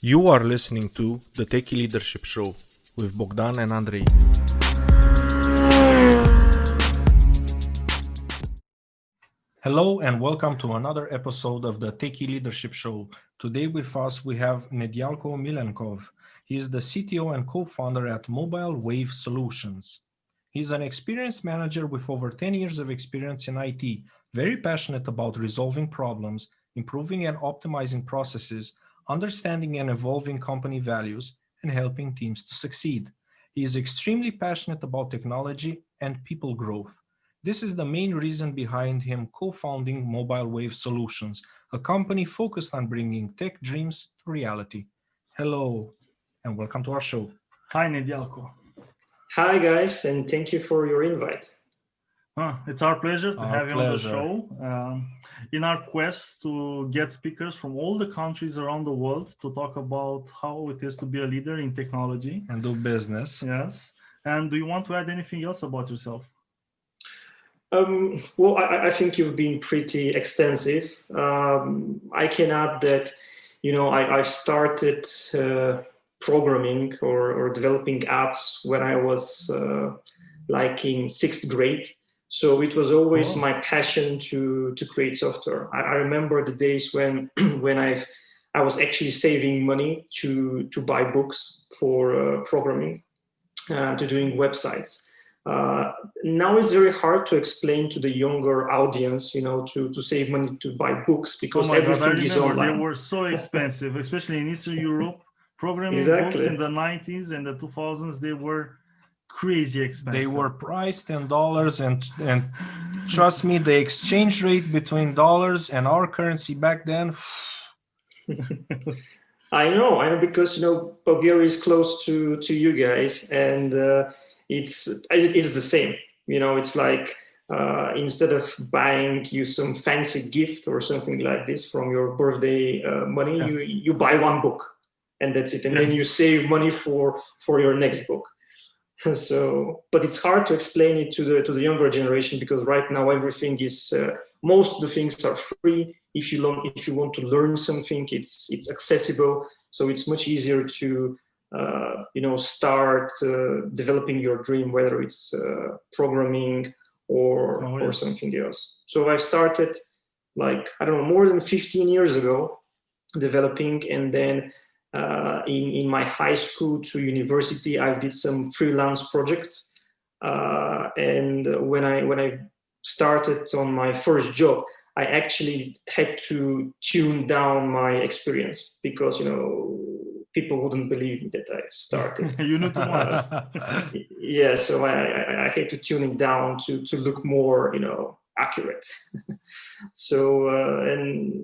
You are listening to the Techie Leadership Show with Bogdan and Andrei. Hello and welcome to another episode of the Techie Leadership Show. Today with us we have Nedjalko Milenkov. He is the CTO and co-founder at Mobile Wave Solutions. He's an experienced manager with over 10 years of experience in IT, very passionate about resolving problems, improving and optimizing processes, understanding and evolving company values, and helping teams to succeed. He is extremely passionate about technology and people growth. This is the main reason behind him co-founding Mobile Wave Solutions, a company focused on bringing tech dreams to reality. Hello, and welcome to our show. Hi, Nedjalko. Hi, guys, and thank you for your invite. It's our pleasure to have you on the pleasure. show. In our quest to get speakers from all the countries around the world to talk about how it is to be a leader in technology. And do business. Yes. And do you want to add anything else about yourself? Well, I think you've been pretty extensive. I can add that, I've started programming or developing apps when I was in 6th grade. So it was always my passion to create software. I remember the days when I was actually saving money to buy books for programming, to doing websites. Now it's very hard to explain to the younger audience, to save money to buy books because everything is online. They were so expensive, especially in Eastern Europe. Programming Exactly. books in the 90s and the 2000s, they were crazy expensive. They were priced in dollars, and trust me, the exchange rate between dollars and our currency back then. I know because Bulgaria is close to you guys, and it's the same. It's like instead of buying you some fancy gift or something like this from your birthday money, Yes. you buy one book, and that's it, and then you save money for your next book. So, but it's hard to explain it to the younger generation because right now everything is most of the things are free. If you want to learn something, it's accessible. So it's much easier to start developing your dream, whether it's programming or something else. So I started more than 15 years ago developing, and then in my high school to university, I did some freelance projects. And when I started on my first job, I actually had to tune down my experience because, people wouldn't believe me that I started. You knew too much. Yeah, so I had to tune it down to look more, accurate. So, and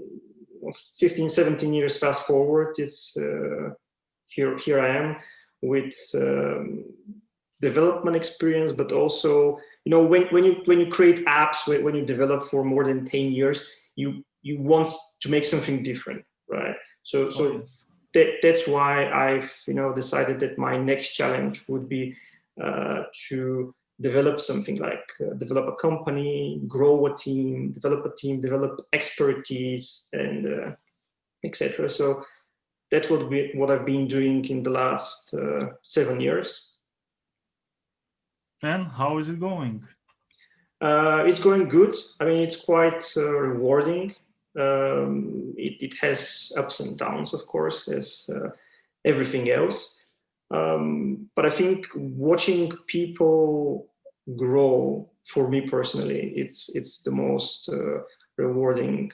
15, 17 years fast forward, it's here I am with development experience, but also, when you create apps, when you develop for more than 10 years, you want to make something different, right? So that's why I've decided that my next challenge would be to develop something like develop a company, grow a team, develop expertise, and etc. So that's what I've been doing in the last 7 years. And how is it going? It's going good. I mean, it's quite rewarding. It has ups and downs, of course, as everything else. But I think watching people grow, for me personally, it's the most rewarding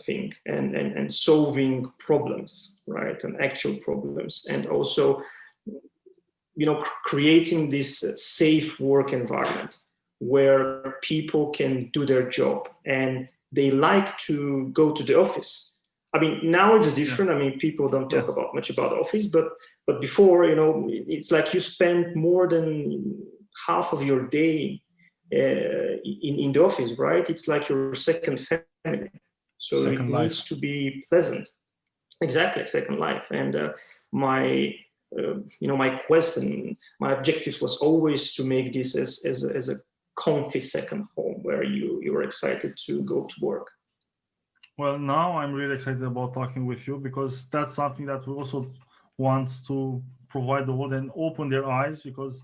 thing, and solving problems, right, and actual problems, and also creating this safe work environment where people can do their job and they like to go to the office. I mean, now it's different. Yes. I mean, people don't talk much about office, but before, it's like you spend more than half of your day in the office, right? It's like your second family. So it needs to be pleasant. Exactly, second life. And my quest and my objective was always to make this as a comfy second home where you're excited to go to work. Well, now I'm really excited about talking with you because that's something that we also want to provide the world and open their eyes, because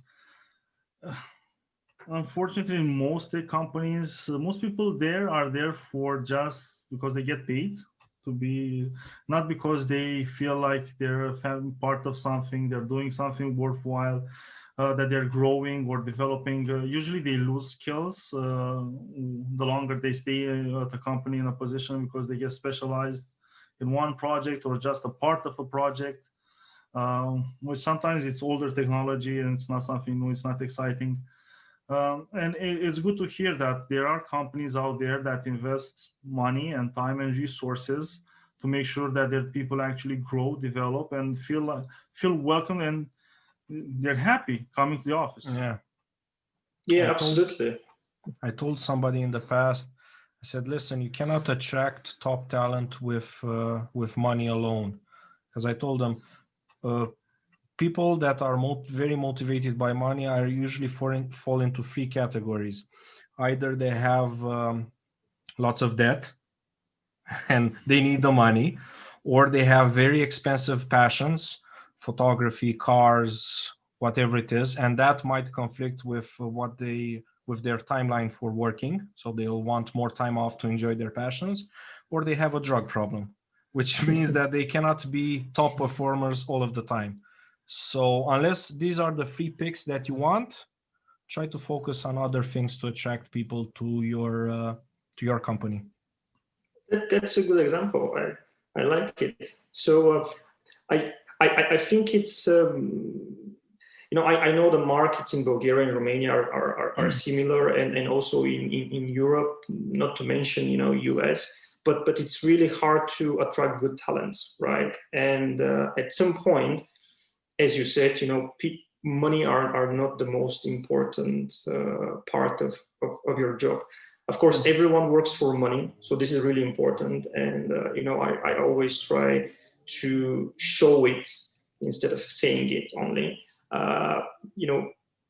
unfortunately, in most tech companies, most people there are there for just because they get paid to be, not because they feel like they're part of something, they're doing something worthwhile, that they're growing or developing. Usually they lose skills the longer they stay at the company in a position, because they get specialized in one project or just a part of a project, which sometimes it's older technology and it's not something new, it's not exciting. And it's good to hear that there are companies out there that invest money and time and resources to make sure that their people actually grow, develop, and feel welcome, and they're happy coming to the office. Yeah. Yeah, absolutely. I told somebody in the past, I said, listen, you cannot attract top talent with money alone. Because I told them, people that are very motivated by money are usually fall into three categories. Either they have lots of debt and they need the money, or they have very expensive passions, photography, cars, whatever it is, and that might conflict with their timeline for working, so they'll want more time off to enjoy their passions. Or they have a drug problem, which means that they cannot be top performers all of the time. So unless these are the three picks that you want, try to focus on other things to attract people to your company. That's a good example. I like it. So I think it's I know the markets in Bulgaria and Romania are similar, and also in Europe, not to mention US. But it's really hard to attract good talents, right? And at some point, as you said, money are not the most important part of your job. Of course, everyone works for money, so this is really important. And I always try to show it instead of saying it only.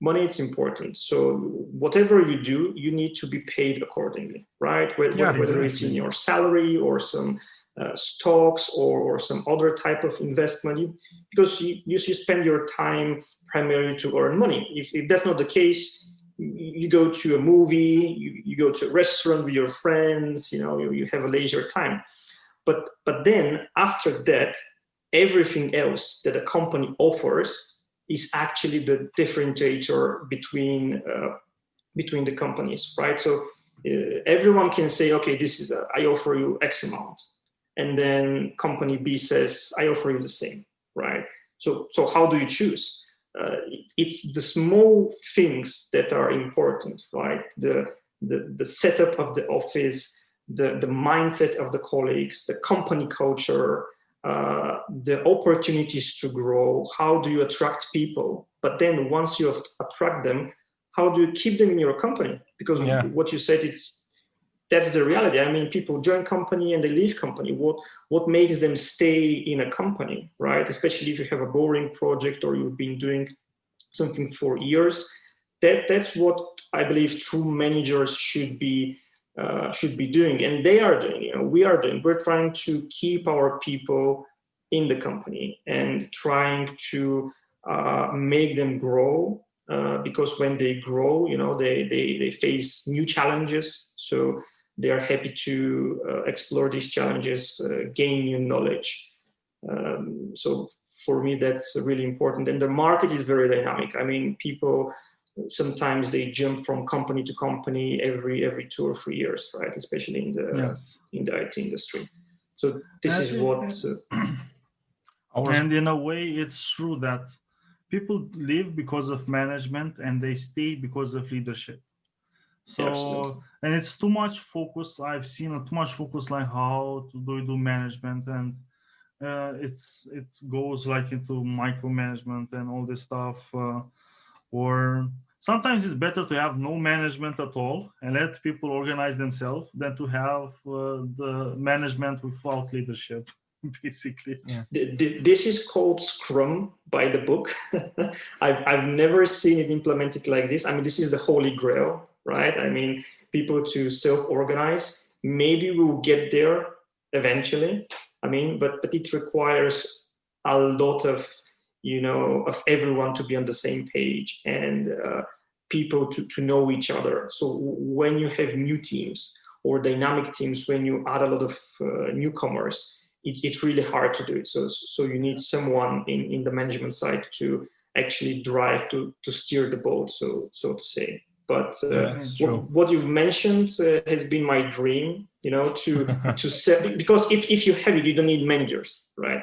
Money is important. So whatever you do, you need to be paid accordingly, right? Whether it's in your salary or some stocks or some other type of investment, because you spend your time primarily to earn money. If that's not the case, you go to a movie, you go to a restaurant with your friends, you have a leisure time. But then after that, everything else that a company offers is actually the differentiator between the companies, right? So everyone can say, okay, I offer you X amount. And then company B says, I offer you the same, right? So how do you choose? It's the small things that are important, right? The setup of the office, the mindset of the colleagues, the company culture, the opportunities to grow. How do you attract people? But then once you have attract them, how do you keep them in your company? Because what you said, that's the reality. I mean, people join company and they leave company. What makes them stay in a company, right? Especially if you have a boring project or you've been doing something for years. That's what I believe true managers should be doing, and they are doing. We are doing. We're trying to keep our people in the company and trying to make them grow. Because when they grow, they face new challenges. So they are happy to explore these challenges, gain new knowledge. So for me, that's really important. And the market is very dynamic. I mean, people sometimes they jump from company to company every 2 or 3 years, right? Especially in the IT industry. So this is what. And in a way, it's true that people live because of management and they stay because of leadership. So, and it's too much focus. I've seen too much focus like how to do management, and it goes like into micromanagement and all this stuff. Or sometimes it's better to have no management at all and let people organize themselves than to have the management without leadership. Basically, this is called Scrum by the book. I've never seen it implemented like this. I mean, this is the holy grail, right? I mean, people to self-organize. Maybe we'll get there eventually. I mean, but it requires a lot of, of everyone to be on the same page and people to know each other. So when you have new teams or dynamic teams, when you add a lot of newcomers, it's really hard to do it. So you need someone in the management side to actually drive to steer the boat, so to say. But what you've mentioned has been my dream, to set, because if you have it, you don't need managers, right?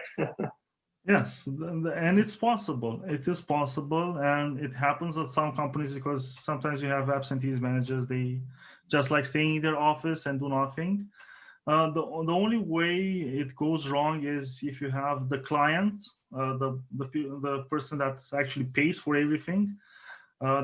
Yes, and it's possible. It is possible, and it happens at some companies because sometimes you have absentee managers. They just like staying in their office and do nothing. The only way it goes wrong is if you have the client, the person that actually pays for everything,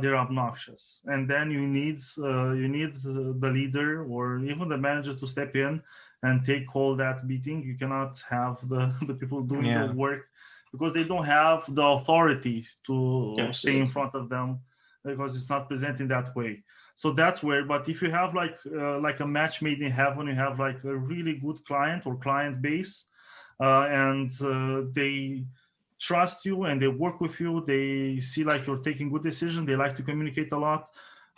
they're obnoxious, and then you need the leader or even the manager to step in and take all that beating. You cannot have the people doing the work because they don't have the authority to stay in front of them because it's not presented that way. So that's where, but if you have like a match made in heaven, you have like a really good client or client base, and they trust you and they work with you, they see like you're taking good decisions, they like to communicate a lot.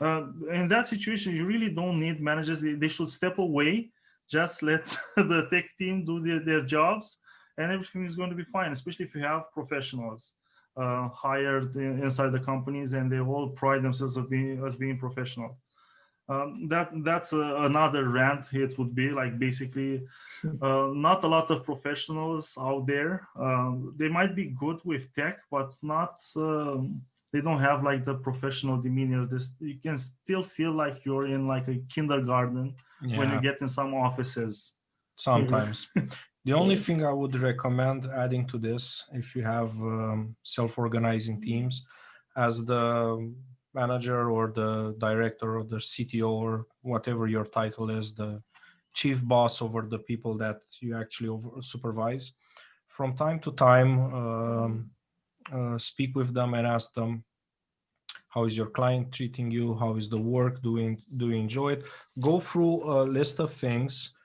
In that situation, you really don't need managers. They should step away, just let the tech team do their jobs, and everything is going to be fine, especially if you have professionals hired inside the companies and they all pride themselves as being professional. That's another rant. It would be like basically not a lot of professionals out there. They might be good with tech, but not they don't have like the professional demeanor. You can still feel like you're in like a kindergarten when you get in some offices. Sometimes. The only thing I would recommend adding to this, if you have self-organizing teams, as the manager or the director or the CTO or whatever your title is, the chief boss over the people that you actually supervise, from time to time, speak with them and ask them, how is your client treating you? How is the work doing? Do you enjoy it? Go through a list of things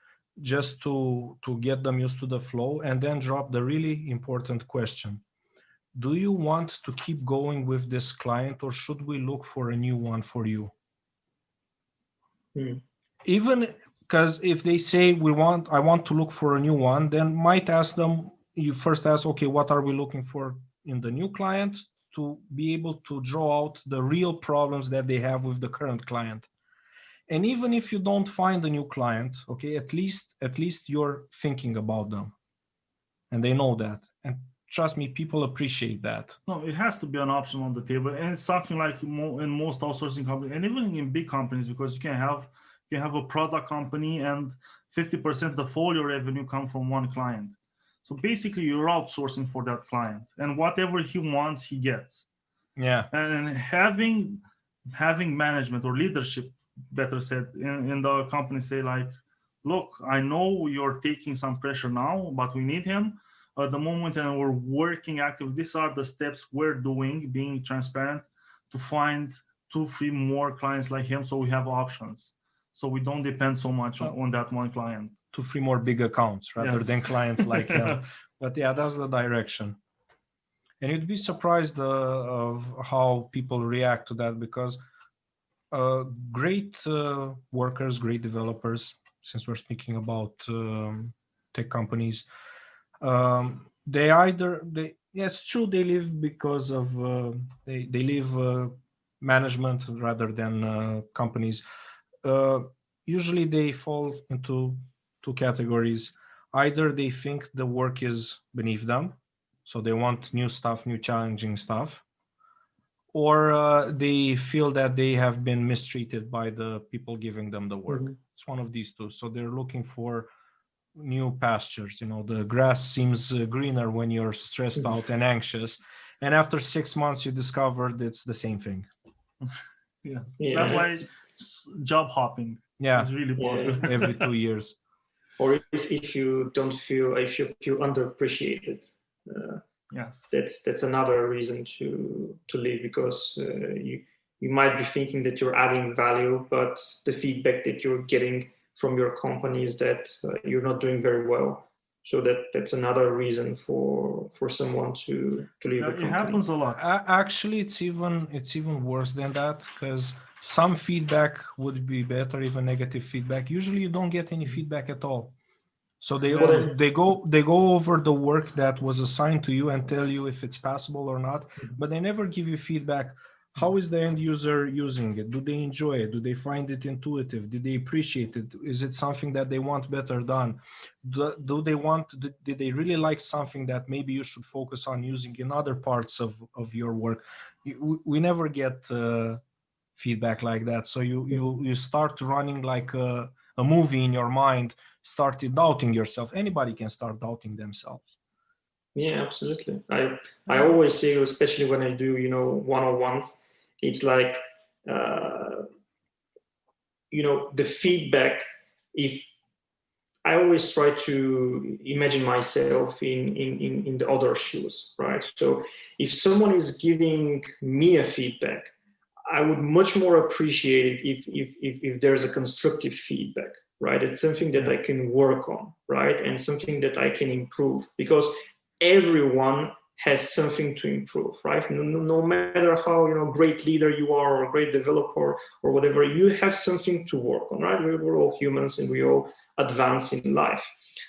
just to get them used to the flow, and then drop the really important question. Do you want to keep going with this client, or should we look for a new one for you? Even because if they say I want to look for a new one, then might ask them, you first ask, okay, what are we looking for in the new client, to be able to draw out the real problems that they have with the current client. And even if you don't find a new client, okay, at least you're thinking about them, and they know that. And trust me, people appreciate that. No, it has to be an option on the table, and it's something like in most outsourcing companies, and even in big companies, because you can have a product company and 50% of all your revenue come from one client. So basically, you're outsourcing for that client, and whatever he wants, he gets. Yeah. And having management or leadership, better said, in the company say like, look, I know you're taking some pressure now, but we need him at the moment, and we're working actively. These are the steps we're doing, being transparent, to find 2-3 more clients like him, so we have options, so we don't depend so much on that one client. 2-3 more big accounts rather than clients like him. But yeah, that's the direction. And you'd be surprised of how people react to that, because great workers, great developers, since we're speaking about tech companies, it's true, they live because of they leave management rather than companies. Usually they fall into 2 categories. Either they think the work is beneath them, so they want new stuff, new challenging stuff, or they feel that they have been mistreated by the people giving them the work. It's one of these two. So they're looking for new pastures. The grass seems greener when you're stressed out and anxious, and after 6 months you discovered it's the same thing. Yes. That's why job hopping is really popular. Every 2 years. Or if you feel underappreciated, yes, that's another reason to leave, because you might be thinking that you're adding value, but the feedback that you're getting from your company is that you're not doing very well. So that's another reason for someone to leave a company. It happens a lot. Actually, it's even worse than that, because some feedback would be better, even negative feedback. Usually, you don't get any feedback at all. So they go over the work that was assigned to you and tell you if it's passable or not, but they never give you feedback. How is the end user using it? Do they enjoy it? Do they find it intuitive? Did they appreciate it? Is it something that they want better done? Did they really like something that maybe you should focus on using in other parts of your work? We never get feedback like that. So you start running like a movie in your mind, started doubting yourself. Anybody can start doubting themselves. Yeah, absolutely. I always say, especially when I do, one-on-ones, it's like, the feedback, if I always try to imagine myself in the other shoes, right? So if someone is giving me a feedback, I would much more appreciate it if there's a constructive feedback, right? It's something that I can work on, right? And something that I can improve, because everyone has something to improve, right? No matter how great leader you are or great developer or whatever, you have something to work on, right? We're all humans and we all advance in life,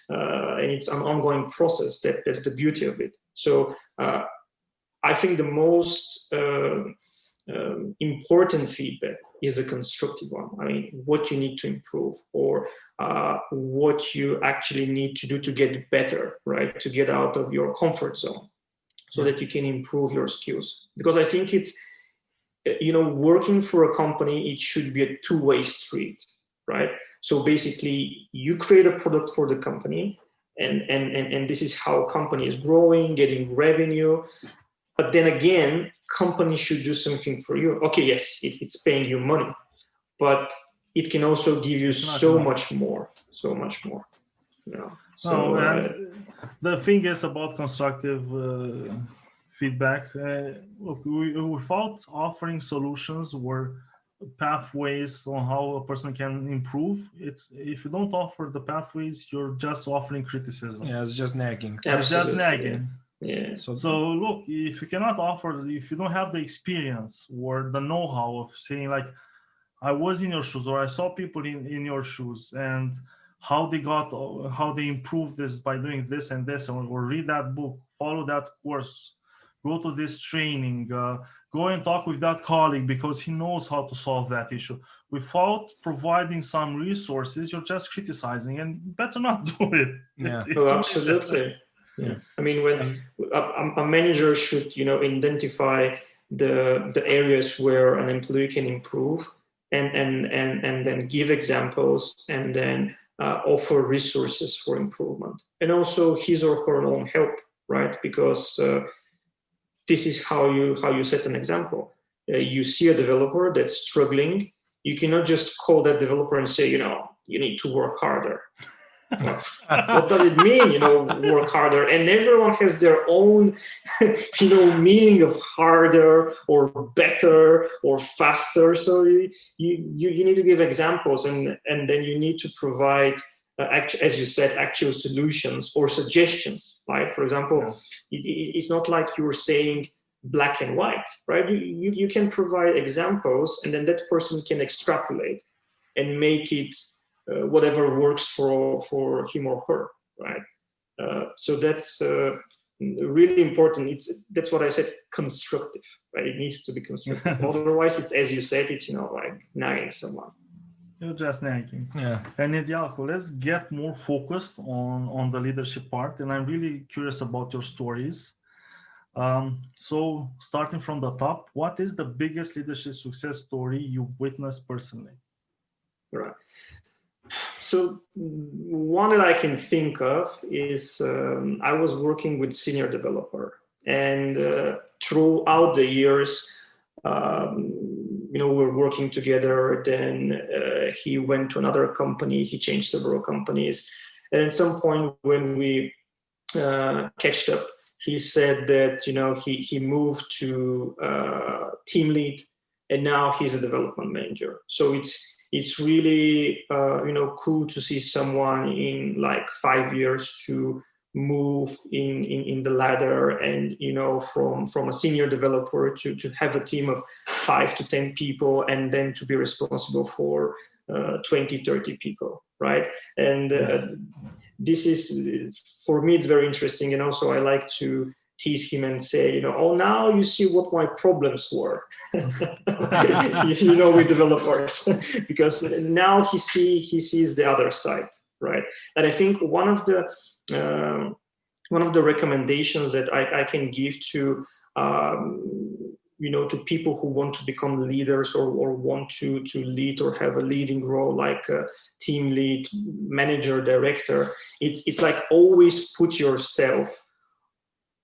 and it's an ongoing process. That's the beauty of it. So I think the most important feedback is the constructive one. I mean, what you need to improve, or what you actually need to do to get better, right? To get out of your comfort zone, so that you can improve your skills. Because I think it's, working for a company, it should be a two-way street, right? So basically, you create a product for the company, and this is how company is growing, getting revenue. But then again, company should do something for you. Okay, yes, it's paying you money, but it can also give you so much more. So, the thing is about constructive feedback. Look, without offering solutions or pathways on how a person can improve, if you don't offer the pathways, you're just offering criticism. Yeah, it's just nagging. It's just nagging. Yeah. So look, if you cannot offer, if you don't have the experience or the know-how of saying, like, I was in your shoes, or I saw people in your shoes, and how they improved this by doing this and this, or read that book, follow that course, go to this training, go and talk with that colleague because he knows how to solve that issue. Without providing some resources, you're just criticizing, and better not do it. Yeah. Absolutely. Yeah. I mean, when a manager should, identify the areas where an employee can improve, and then give examples, and then offer resources for improvement, and also his or her own help, right? Because this is how you set an example. You see a developer that's struggling, you cannot just call that developer and say, you need to work harder. What does it mean, work harder? And everyone has their own, meaning of harder or better or faster. So you need to give examples, and then you need to provide, as you said, actual solutions or suggestions, right? For example, it's not like you're saying black and white, right? You can provide examples, and then that person can extrapolate and make it whatever works for him or her, right? So that's really important. That's what I said, constructive, right? It needs to be constructive. Otherwise, it's, as you said, it's like nagging someone. You're just nagging. Yeah. And Nedjalko, let's get more focused on the leadership part, and I'm really curious about your stories. So starting from the top, what is the biggest leadership success story you witnessed personally? Right. So one that I can think of is I was working with senior developer, and throughout the years, we were working together. Then he went to another company. He changed several companies, and at some point when we catched up, he said that he moved to team lead, and now he's a development manager. So it's really cool to see someone in like 5 years to move in the ladder, and from a senior developer to have a team of 5 to 10 people, and then to be responsible for 20, 30 people, right? And this is, for me, it's very interesting. And also I like to tease him and say, oh, now you see what my problems were, with developers, because now he sees the other side, right? And I think one of the recommendations that I can give to to people who want to become leaders, or want to lead or have a leading role, like a team lead, manager, director, it's like always put yourself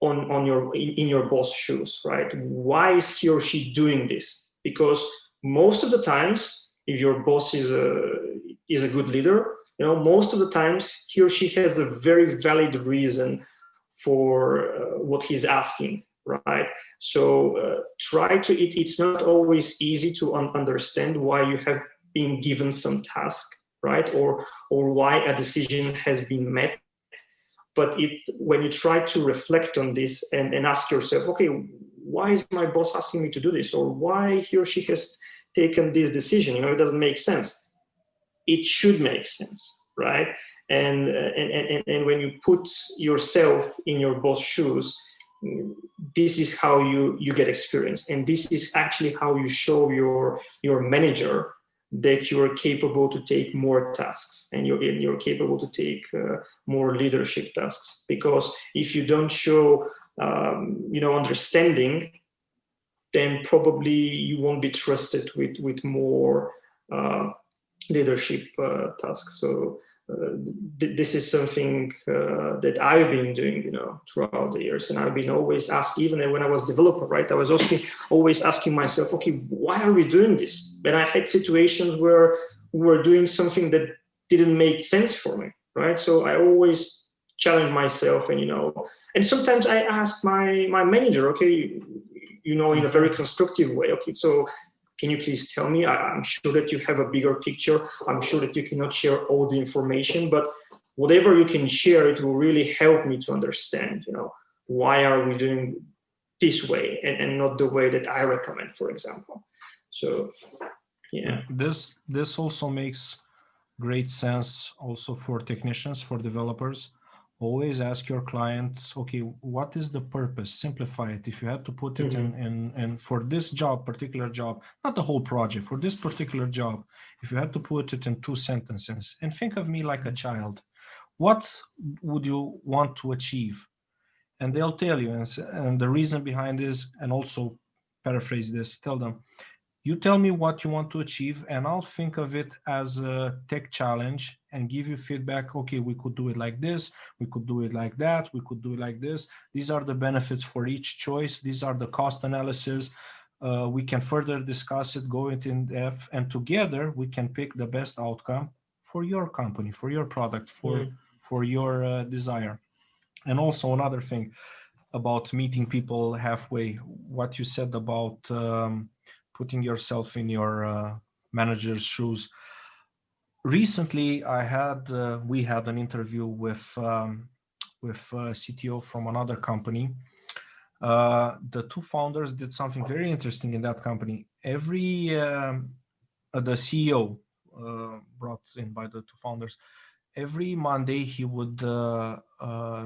in your boss shoes, right? Why is he or she doing this? Because most of the times, if your boss is a good leader, most of the times he or she has a very valid reason for what he's asking, right? So try to. It's not always easy to understand why you have been given some task, right? Or why a decision has been met. But when you try to reflect on this and ask yourself, okay, why is my boss asking me to do this? Or why he or she has taken this decision? It doesn't make sense. It should make sense, right? And when you put yourself in your boss shoes, this is how you get experience. And this is actually how you show your manager that you are capable to take more tasks, and you're capable to take more leadership tasks. Because if you don't show understanding, then probably you won't be trusted with more leadership tasks. So this is something that I've been doing, throughout the years, and I've been always asked, even when I was developer, right? I was always asking myself, okay, why are we doing this? And I had situations where we were doing something that didn't make sense for me, right? So I always challenge myself, and sometimes I ask my manager, okay, in a very constructive way, okay, so can you please tell me? I'm sure that you have a bigger picture. I'm sure that you cannot share all the information, but whatever you can share, it will really help me to understand, why are we doing this way and not the way that I recommend, for example. So, yeah. This also makes great sense also for technicians, for developers. Always ask your client, okay, what is the purpose? Simplify it. If you had to put it in for this particular job, not the whole project, for this particular job, if you had to put it in 2 sentences, and think of me like a child, what would you want to achieve? And they'll tell you, and the reason behind this, and also paraphrase this, tell them, you tell me what you want to achieve, and I'll think of it as a tech challenge and give you feedback. Okay, we could do it like this. We could do it like that. We could do it like this. These are the benefits for each choice. These are the cost analysis. We can further discuss it, go into in depth, and together we can pick the best outcome for your company, for your product, for your desire. And also another thing about meeting people halfway, what you said about putting yourself in your manager's shoes. Recently, we had an interview with CTO from another company. The 2 founders did something very interesting in that company. The CEO brought in by the 2 founders, every Monday he would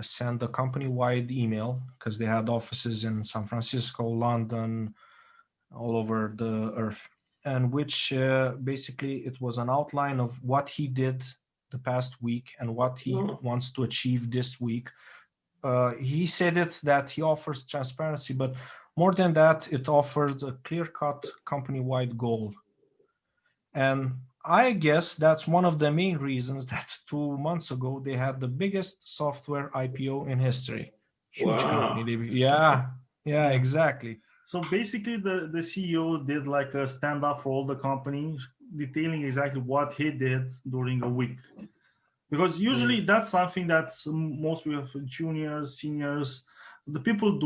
send a company-wide email, because they had offices in San Francisco, London, all over the earth, and which basically it was an outline of what he did the past week and what he wants to achieve this week. He said it that he offers transparency, but more than that, it offers a clear-cut company-wide goal. And I guess that's one of the main reasons that 2 months ago they had the biggest software IPO in history. Huge company. Yeah, exactly. So basically, the CEO did like a stand-up for all the company, detailing exactly what he did during a week. Because usually that's something that most people, juniors, seniors, the people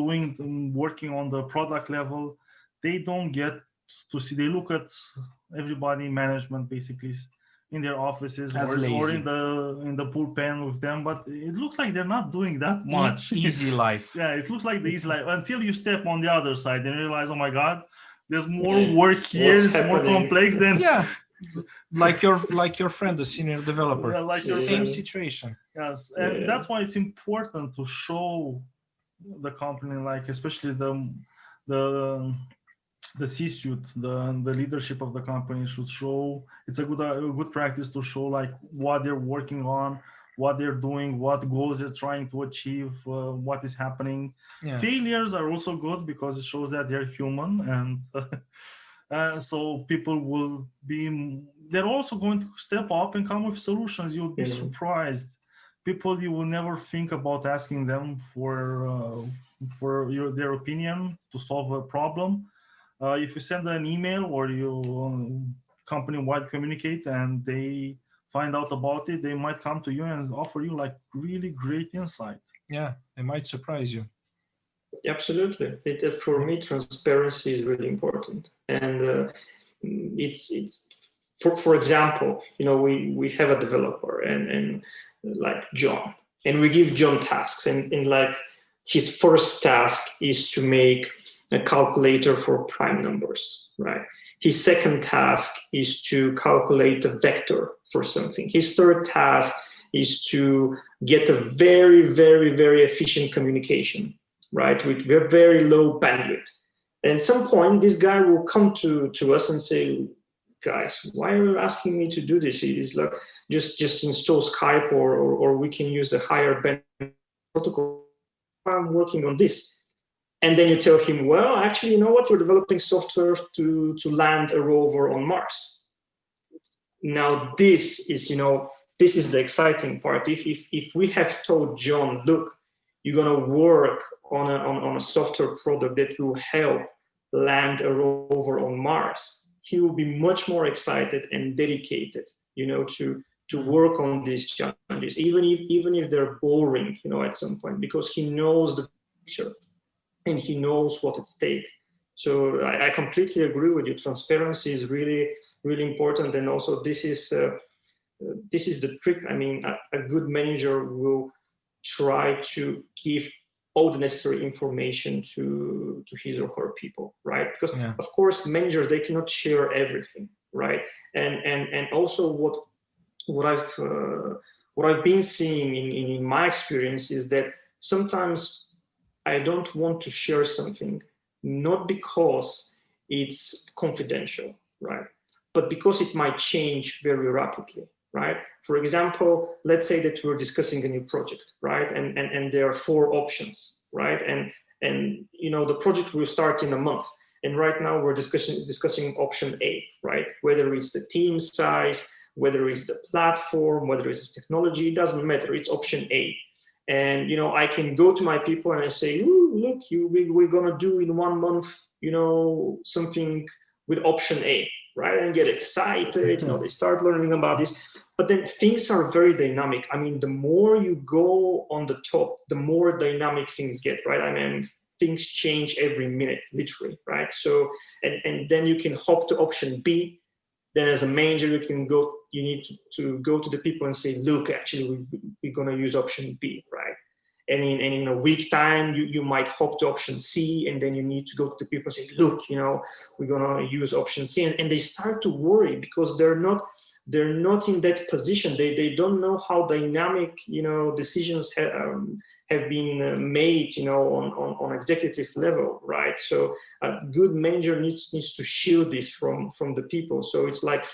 working on the product level, they don't get to see. They look at everybody, management basically, in their offices As or lazy. in the bullpen with them, but it looks like they're not doing that much. Easy life. Yeah, it looks like the easy life until you step on the other side and realize, oh my God, there's more Yeah. work here. What's It's more happening? complex than Yeah, like your friend, the senior developer. Yeah, like your Same friend. situation. Yes, and Yeah. that's why it's important to show the company, like especially the the C-suite, the leadership of the company should show. It's a good practice to show like what they're working on, what they're doing, what goals they're trying to achieve, what is happening. Yeah. Failures are also good because it shows that they're human, and so people will be. They're also going to step up and come with solutions. You'll be surprised. People you will never think about asking them for their opinion to solve a problem. If you send an email or you company-wide communicate and they find out about it, they might come to you and offer you like really great insight. Yeah, it might surprise you. Absolutely. For me, transparency is really important, and it's for example, we have a developer and like John, and we give John tasks, and like his first task is to make a calculator for prime numbers, right? His second task is to calculate a vector for something. His third task is to get a very, very, very efficient communication, right, with very low bandwidth. And at some point, this guy will come to us and say, guys, why are you asking me to do this? It's like just install Skype or we can use a higher bandwidth protocol. I'm working on this. And then you tell him, well, actually, you know what? We're developing software to land a rover on Mars. Now, this is the exciting part. If we have told John, look, you're going to work on a software product that will help land a rover on Mars, he will be much more excited and dedicated, to work on these challenges, even if they're boring, at some point, because he knows the picture and he knows what's at stake. So I completely agree with you. Transparency is really, really important, and also this is the trick. I mean, a good manager will try to give all the necessary information to his or her people, right? Because of course, managers, they cannot share everything, right? And also what I've been seeing in my experience is that sometimes I don't want to share something, not because it's confidential, right? But because it might change very rapidly, right? For example, let's say that we're discussing a new project, right? And there are 4 options, right? And the project will start in a month. And right now we're discussing option A, right? Whether it's the team size, whether it's the platform, whether it's technology, it doesn't matter. It's option A. And I can go to my people and I say, ooh, look, we're gonna do in 1 month, something with option A, right? And get excited. They start learning about this. But then things are very dynamic. I mean, the more you go on the top, the more dynamic things get, right? I mean, things change every minute, literally, right? So, and then you can hop to option B. Then as a manager, you need to go to the people and say, look, actually, we're going to use option B, right? And in a week time, you might hop to option C, and then you need to go to the people and say, look, we're going to use option C. And they start to worry because they're not in that position. They don't know how dynamic, decisions have been made, on executive level, right? So a good manager needs to shield this from the people. So it's like,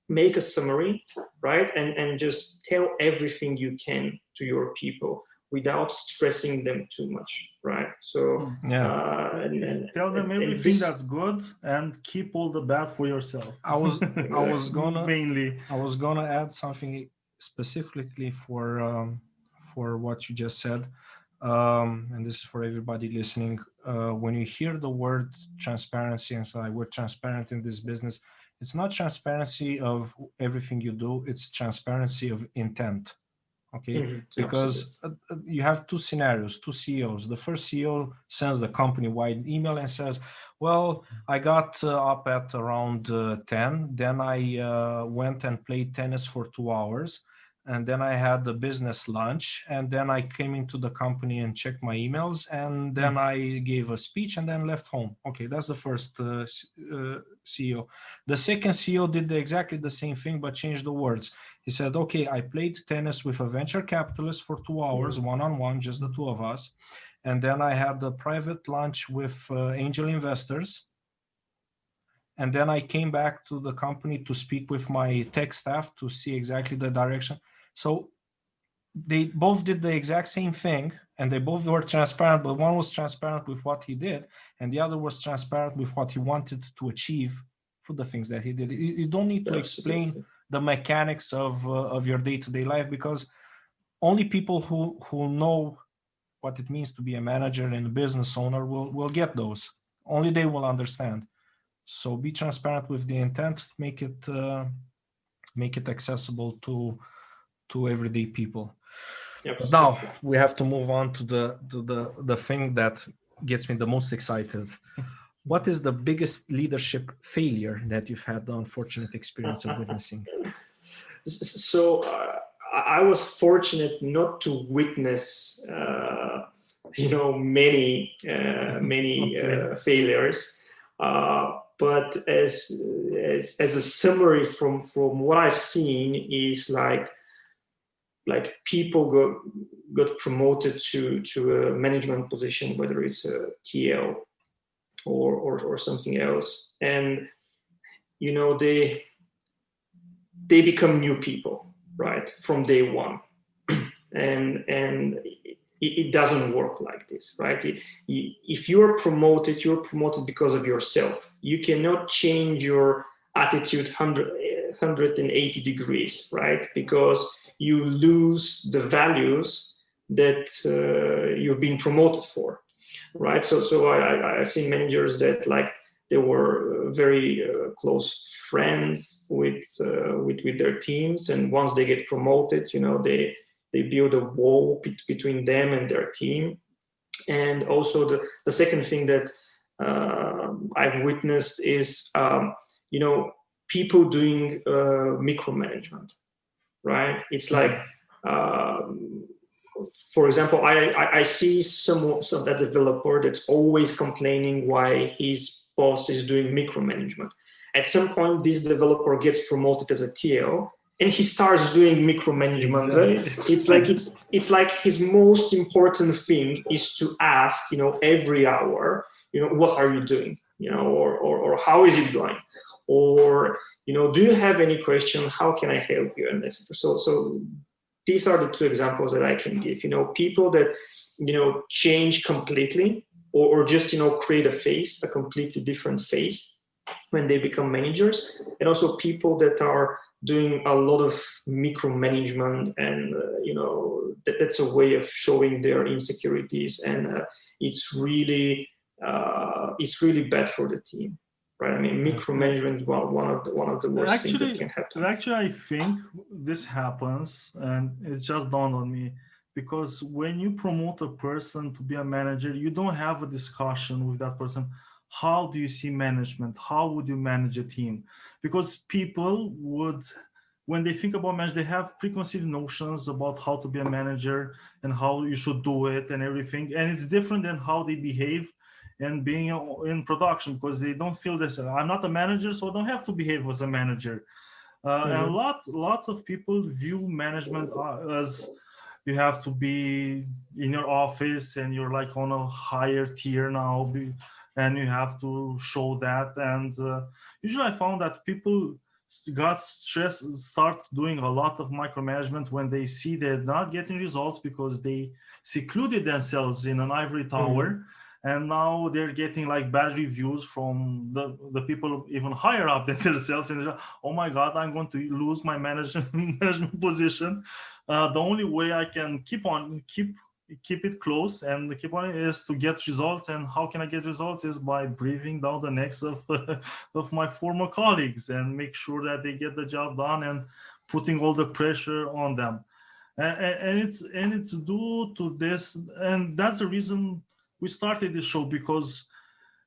make a summary, right? And just tell everything you can to your people without stressing them too much, right? So tell them everything that's good and keep all the bad for yourself. I was gonna mainly. I was gonna add something specifically for what you just said, and this is for everybody listening. When you hear the word transparency and say we're transparent in this business, it's not transparency of everything you do; it's transparency of intent. Okay, because you have two scenarios, two CEOs. The first CEO sends the company-wide email and says, well, I got up at around 10, then I went and played tennis for 2 hours, and then I had the business lunch, and then I came into the company and checked my emails, and then I gave a speech and then left home. Okay, that's the first CEO. The second CEO did exactly the same thing, but changed the words. He said, okay, I played tennis with a venture capitalist for 2 hours, one-on-one, just the two of us. And then I had a private lunch with angel investors. And then I came back to the company to speak with my tech staff to see exactly the direction. So they both did the exact same thing, and they both were transparent, but one was transparent with what he did, and the other was transparent with what he wanted to achieve for the things that he did. You don't need to explain the mechanics of your day-to-day life, because only people who know what it means to be a manager and a business owner will get those. Only they will understand. So be transparent with the intent, make it accessible to everyday people. But now we have to move on to the thing that gets me the most excited. What is the biggest leadership failure that you've had the unfortunate experience of witnessing? So I was fortunate not to witness, many failures. But as a summary from what I've seen is like people got promoted to a management position, whether it's a TL or something else, and they become new people, right, from day one, and it doesn't work like this, right? If you're promoted because of yourself. You cannot change your attitude 180 degrees, right? Because you lose the values that you've been promoted for, right? So I've seen managers that they were very close friends with their teams, and once they get promoted, they build a wall between them and their team. And also the second thing that I've witnessed is people doing micromanagement, right? It's like, for example, I see some that developer that's always complaining why his boss is doing micromanagement. At some point, this developer gets promoted as a TL, and he starts doing micromanagement. Exactly. It's like his most important thing is to ask, every hour, what are you doing, or how is it going, or do you have any question? How can I help you? And etc. So these are the two examples that I can give. People that change completely, or just create a completely different face when they become managers, and also people that are doing a lot of micromanagement, and that's a way of showing their insecurities, and it's really bad for the team, right? I mean, micromanagement is one of the worst things that can happen. Actually, I think this happens, and it just dawned on me, because when you promote a person to be a manager, you don't have a discussion with that person. How do you see management? How would you manage a team? Because people would, when they think about management, they have preconceived notions about how to be a manager and how you should do it and everything. And it's different than how they behave and being in production, because they don't feel this. I'm not a manager, so I don't have to behave as a manager. And lots of people view management as you have to be in your office and you're like on a higher tier now, and you have to show that. And usually I found that people got stressed, start doing a lot of micromanagement when they see they're not getting results, because they secluded themselves in an ivory tower. And now they're getting like bad reviews from the people even higher up than themselves, and they're like, oh my God, I'm going to lose my management position. The only way I can keep it close and keep on is to get results. And how can I get results? Is by breathing down the necks of my former colleagues and make sure that they get the job done and putting all the pressure on them. and it's due to this, and that's the reason we started the show, because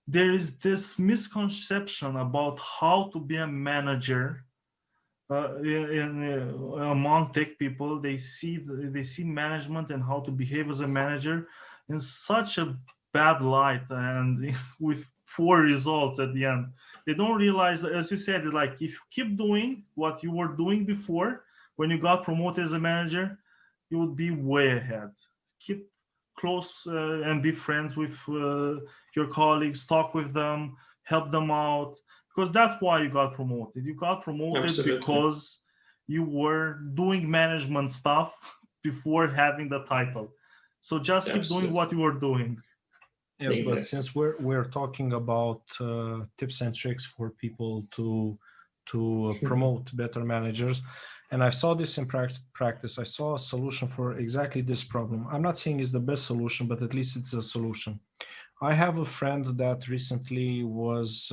there is this misconception about how to be a manager. Among tech people, they see management and how to behave as a manager in such a bad light, and with poor results at the end. They don't realize that, as you said, like if you keep doing what you were doing before, when you got promoted as a manager, you would be way ahead. Keep close and be friends with your colleagues, talk with them, help them out, because that's why you got promoted. You got promoted Absolutely. because you were doing management stuff before having the title. So just keep doing what you were doing. Yes, Exactly. but since we're talking about tips and tricks for people to promote better managers, and I saw this in practice, I saw a solution for exactly this problem. I'm not saying it's the best solution, but at least it's a solution. I have a friend that recently was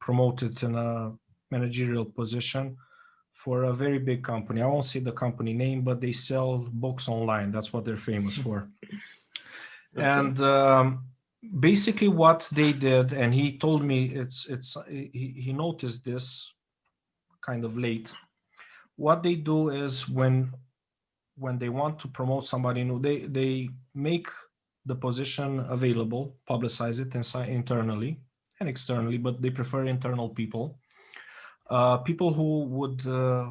promoted in a managerial position for a very big company. I won't say the company name, but they sell books online. That's what they're famous for. Okay. And basically what they did, and he told me he noticed this kind of late. What they do is when they want to promote somebody new, they make the position available, publicize it internally and externally, but they prefer internal people. People who would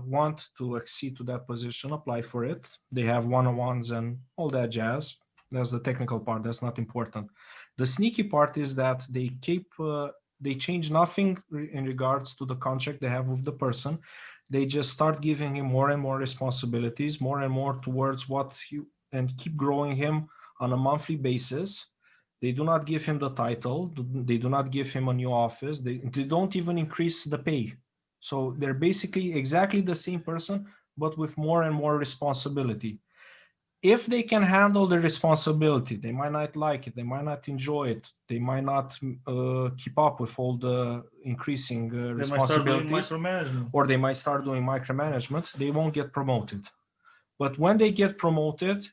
want to accede to that position apply for it. They have one-on-ones and all that jazz. That's the technical part. That's not important. The sneaky part is that they change nothing in regards to the contract they have with the person. They just start giving him more and more responsibilities, more and more towards and keep growing him on a monthly basis. They do not give him the title. They do not give him a new office. They don't even increase the pay. So they're basically exactly the same person, but with more and more responsibility. If they can handle the responsibility, they might not like it, they might not enjoy it, they might not keep up with all the increasing responsibilities, or they might start doing micromanagement, they won't get promoted. But when they get promoted,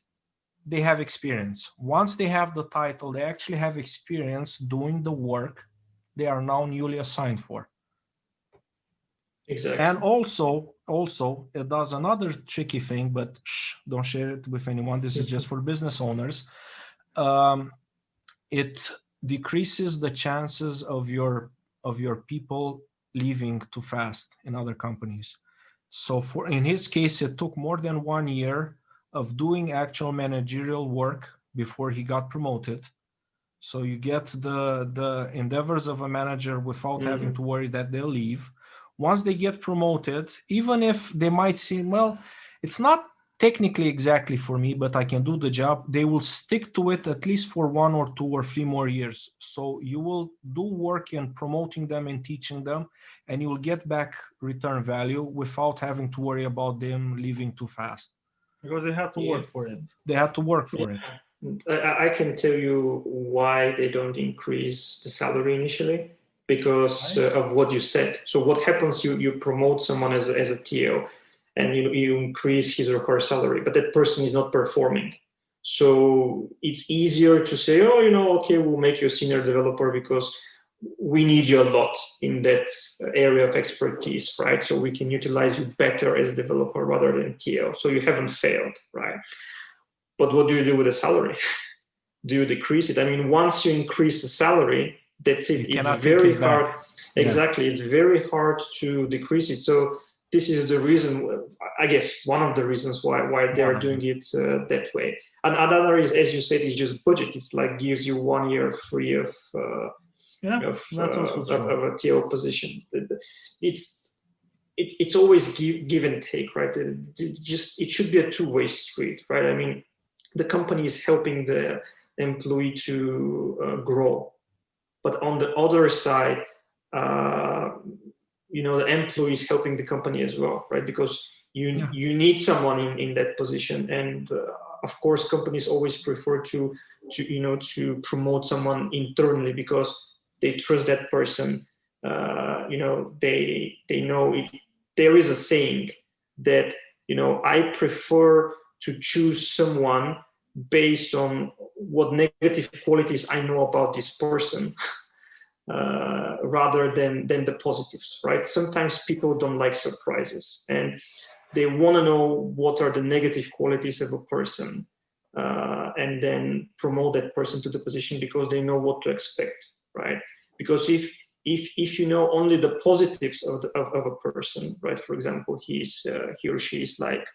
they have experience. Once they have the title, they actually have experience doing the work they are now newly assigned for. Exactly. And also it does another tricky thing, but don't share it with anyone. This is just for business owners. It decreases the chances of your people leaving too fast in other companies. So in his case, it took more than 1 year of doing actual managerial work before he got promoted. So you get the endeavors of a manager without having to worry that they'll leave. Once they get promoted, even if they might seem, well, it's not technically exactly for me, but I can do the job, they will stick to it at least for 1 or 2 or 3 more years. So you will do work in promoting them and teaching them, and you will get back return value without having to worry about them leaving too fast. Because they have to work for it. They had to work for it. I can tell you why they don't increase the salary initially, because of what you said. So what happens, you promote someone as a TO, and you increase his or her salary, but that person is not performing. So it's easier to say, oh, okay, we'll make you a senior developer because we need you a lot in that area of expertise, right? So we can utilize you better as a developer rather than TO. So you haven't failed, right? But what do you do with the salary? Do you decrease it? I mean, once you increase the salary, that's it. It's very hard. Exactly. It's very hard to decrease it. So this is the reason, I guess, one of the reasons why they're doing it that way. And another is, as you said, it's just budget. It's like gives you 1 year free of a TO position. It's always give and take, right? It should be a two-way street, right? I mean, the company is helping the employee to grow, but on the other side, the employee is helping the company as well, right? Because you need someone in that position, and of course, companies always prefer to promote someone internally because they trust that person. They know it. There is a saying that I prefer to choose someone based on what negative qualities I know about this person, rather than the positives, right? Sometimes people don't like surprises, and they want to know what are the negative qualities of a person, and then promote that person to the position because they know what to expect, right? Because if you know only the positives of a person, right? For example, he or she is like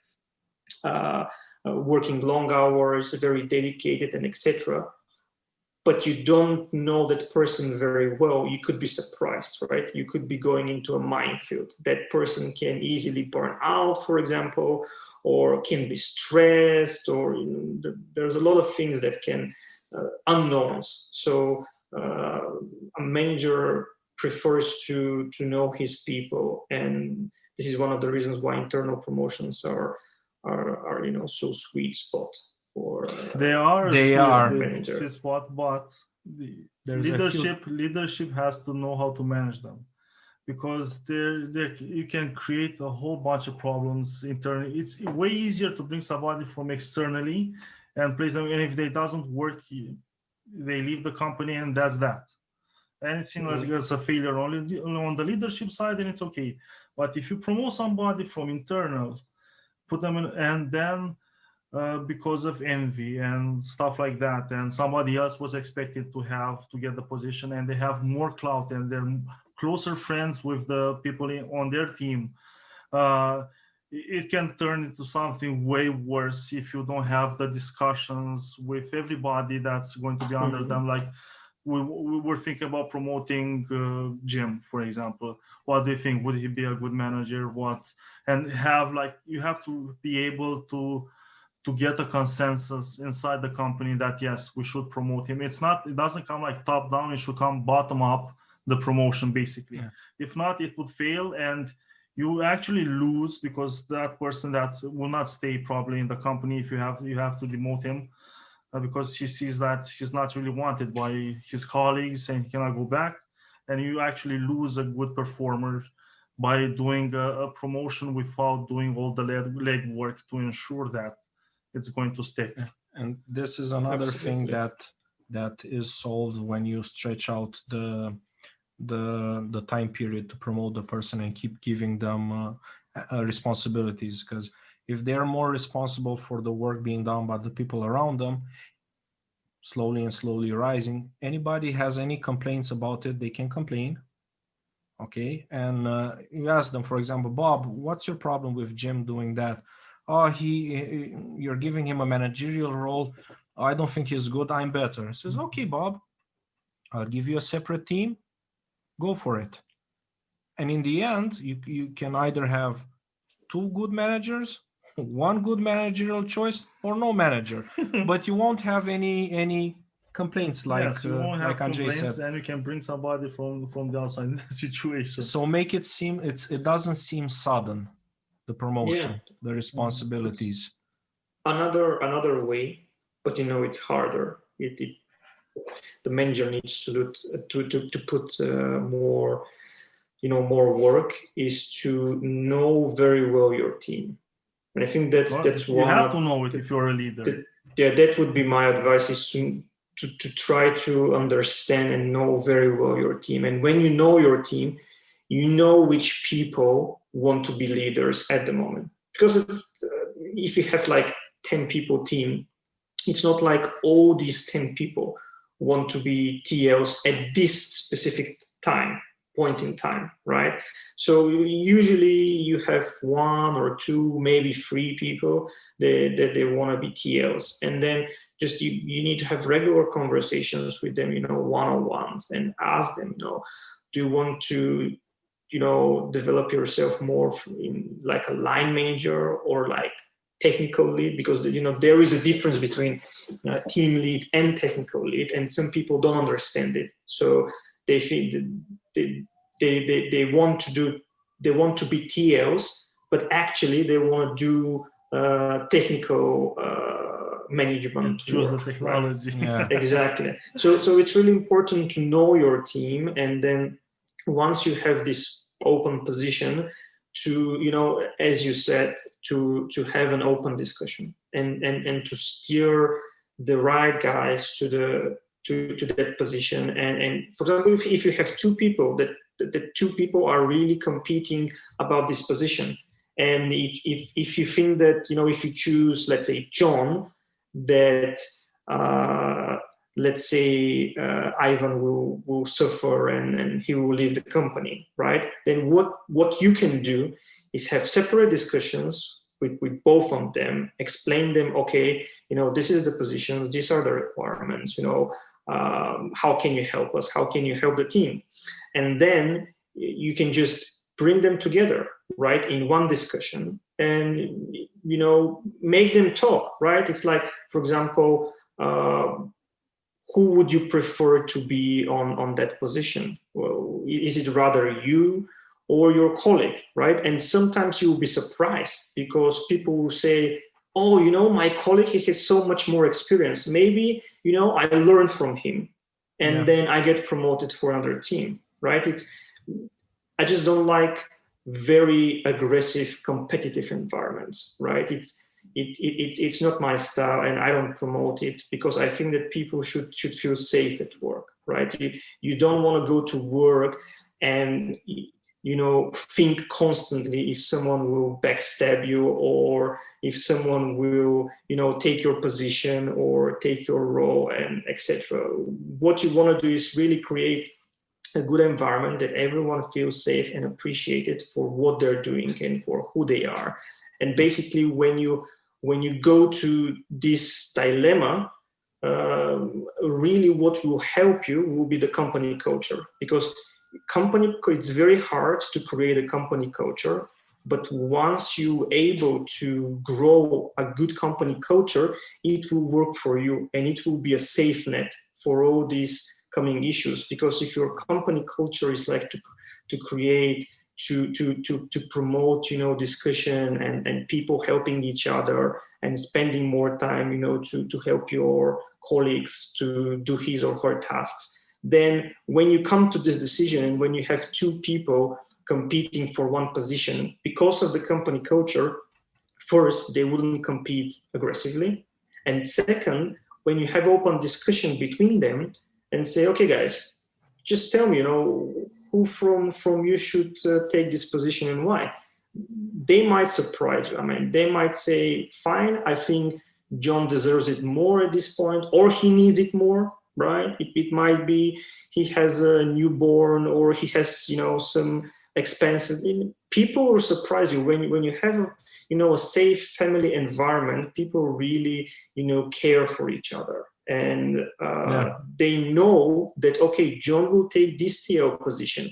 working long hours, very dedicated, and etc. But you don't know that person very well, you could be surprised, right? You could be going into a minefield. That person can easily burn out, for example, or can be stressed, or there's a lot of things that can unknowns. So a manager prefers to know his people, and this is one of the reasons why internal promotions are so sweet spot for They are They sweet spot, but the leadership has to know how to manage them, because you can create a whole bunch of problems internally. It's way easier to bring somebody from externally and place them, and if they doesn't work, they leave the company, and that's that. And it's seen as a failure only on the leadership side, and it's okay. But if you promote somebody from internal, put them in, and then because of envy and stuff like that, and somebody else was expected to get the position, and they have more clout and they're closer friends with the people on their team, it can turn into something way worse if you don't have the discussions with everybody that's going to be under them. Like we were thinking about promoting Jim, for example. What do you think? Would he be a good manager? And you have to be able to get a consensus inside the company that yes, we should promote him. It doesn't come like top down, it should come bottom up, the promotion basically. Yeah. If not, it would fail, and you actually lose, because that person that will not stay probably in the company if you have to demote him, because he sees that he's not really wanted by his colleagues and he cannot go back, and you actually lose a good performer by doing a promotion without doing all the legwork to ensure that it's going to stick. And this is another thing that is solved when you stretch out the time period to promote the person and keep giving them responsibilities. Because if they're more responsible for the work being done by the people around them, slowly rising, anybody has any complaints about it, they can complain. Okay, and you ask them, for example, Bob, what's your problem with Jim doing that? Oh, you're giving him a managerial role. I don't think he's good. I'm better. He says, okay, Bob, I'll give you a separate team. Go for it. And in the end, you can either have two good managers, one good managerial choice, or no manager. But you won't have any complaints like you won't have Andrei said. And you can bring somebody from the outside situation. So make it seem it doesn't seem sudden. The promotion, the responsibilities. Another way, but it's harder. The manager needs to put more work, is to know very well your team. And I think that's you have to know it if you're a leader. That would be my advice, is to try to understand and know very well your team. And when you know your team, you know which people want to be leaders at the moment. Because if you have like 10 people team, it's not like all these 10 people want to be TLs at this specific point in time, right? So usually you have one or two, maybe three people that they want to be TLs. And then just you need to have regular conversations with them, one-on-ones, and ask them, do you want to develop yourself more in like a line manager or like technical lead? Because there is a difference between team lead and technical lead, and some people don't understand it. So they feel they want to be TLs, but actually they want to do technical management. Choose the technology. Right? Yeah. Exactly. So it's really important to know your team, and then once you have this open position, to, you know, as you said, to have an open discussion and to steer the right guys to that position. And for example, if you have two people that the two people are really competing about this position, and if you think that, you know, if you choose, let's say, John, that let's say Ivan will suffer and he will leave the company, right? Then what you can do is have separate discussions with both of them, explain them, okay, you know, this is the positions, these are the requirements, you know, how can you help us? How can you help the team? And then you can just bring them together, right, in one discussion, and, you know, make them talk, right? It's like, for example, who would you prefer to be on that position? Well, is it rather you or your colleague, right? And sometimes you'll be surprised because people will say, oh, you know, my colleague, he has so much more experience. Maybe, you know, I learned from him and then I get promoted for another team, right? I just don't like very aggressive competitive environments, right? It's not my style, and I don't promote it because I think that people should feel safe at work, right? You don't want to go to work and, you know, think constantly if someone will backstab you or if someone will, you know, take your position or take your role and etc. What you want to do is really create a good environment that everyone feels safe and appreciated for what they're doing and for who they are. And basically, when you go to this dilemma, really what will help you will be the company culture, because it's very hard to create a company culture, but once you're able to grow a good company culture, it will work for you and it will be a safe net for all these coming issues. Because if your company culture is like to create, to promote, you know, discussion and people helping each other and spending more time, you know, to help your colleagues to do his or her tasks, then when you come to this decision and when you have two people competing for one position, because of the company culture, first, they wouldn't compete aggressively. And second, when you have open discussion between them and say, okay, guys, just tell me, you know, who from you should take this position and why? They might surprise you. I mean, they might say, fine, I think John deserves it more at this point, or he needs it more, right? It might be he has a newborn or he has, you know, some expenses. People will surprise you when you have, you know, a safe family environment. People really, you know, care for each other. And they know that, okay, John will take this TL position,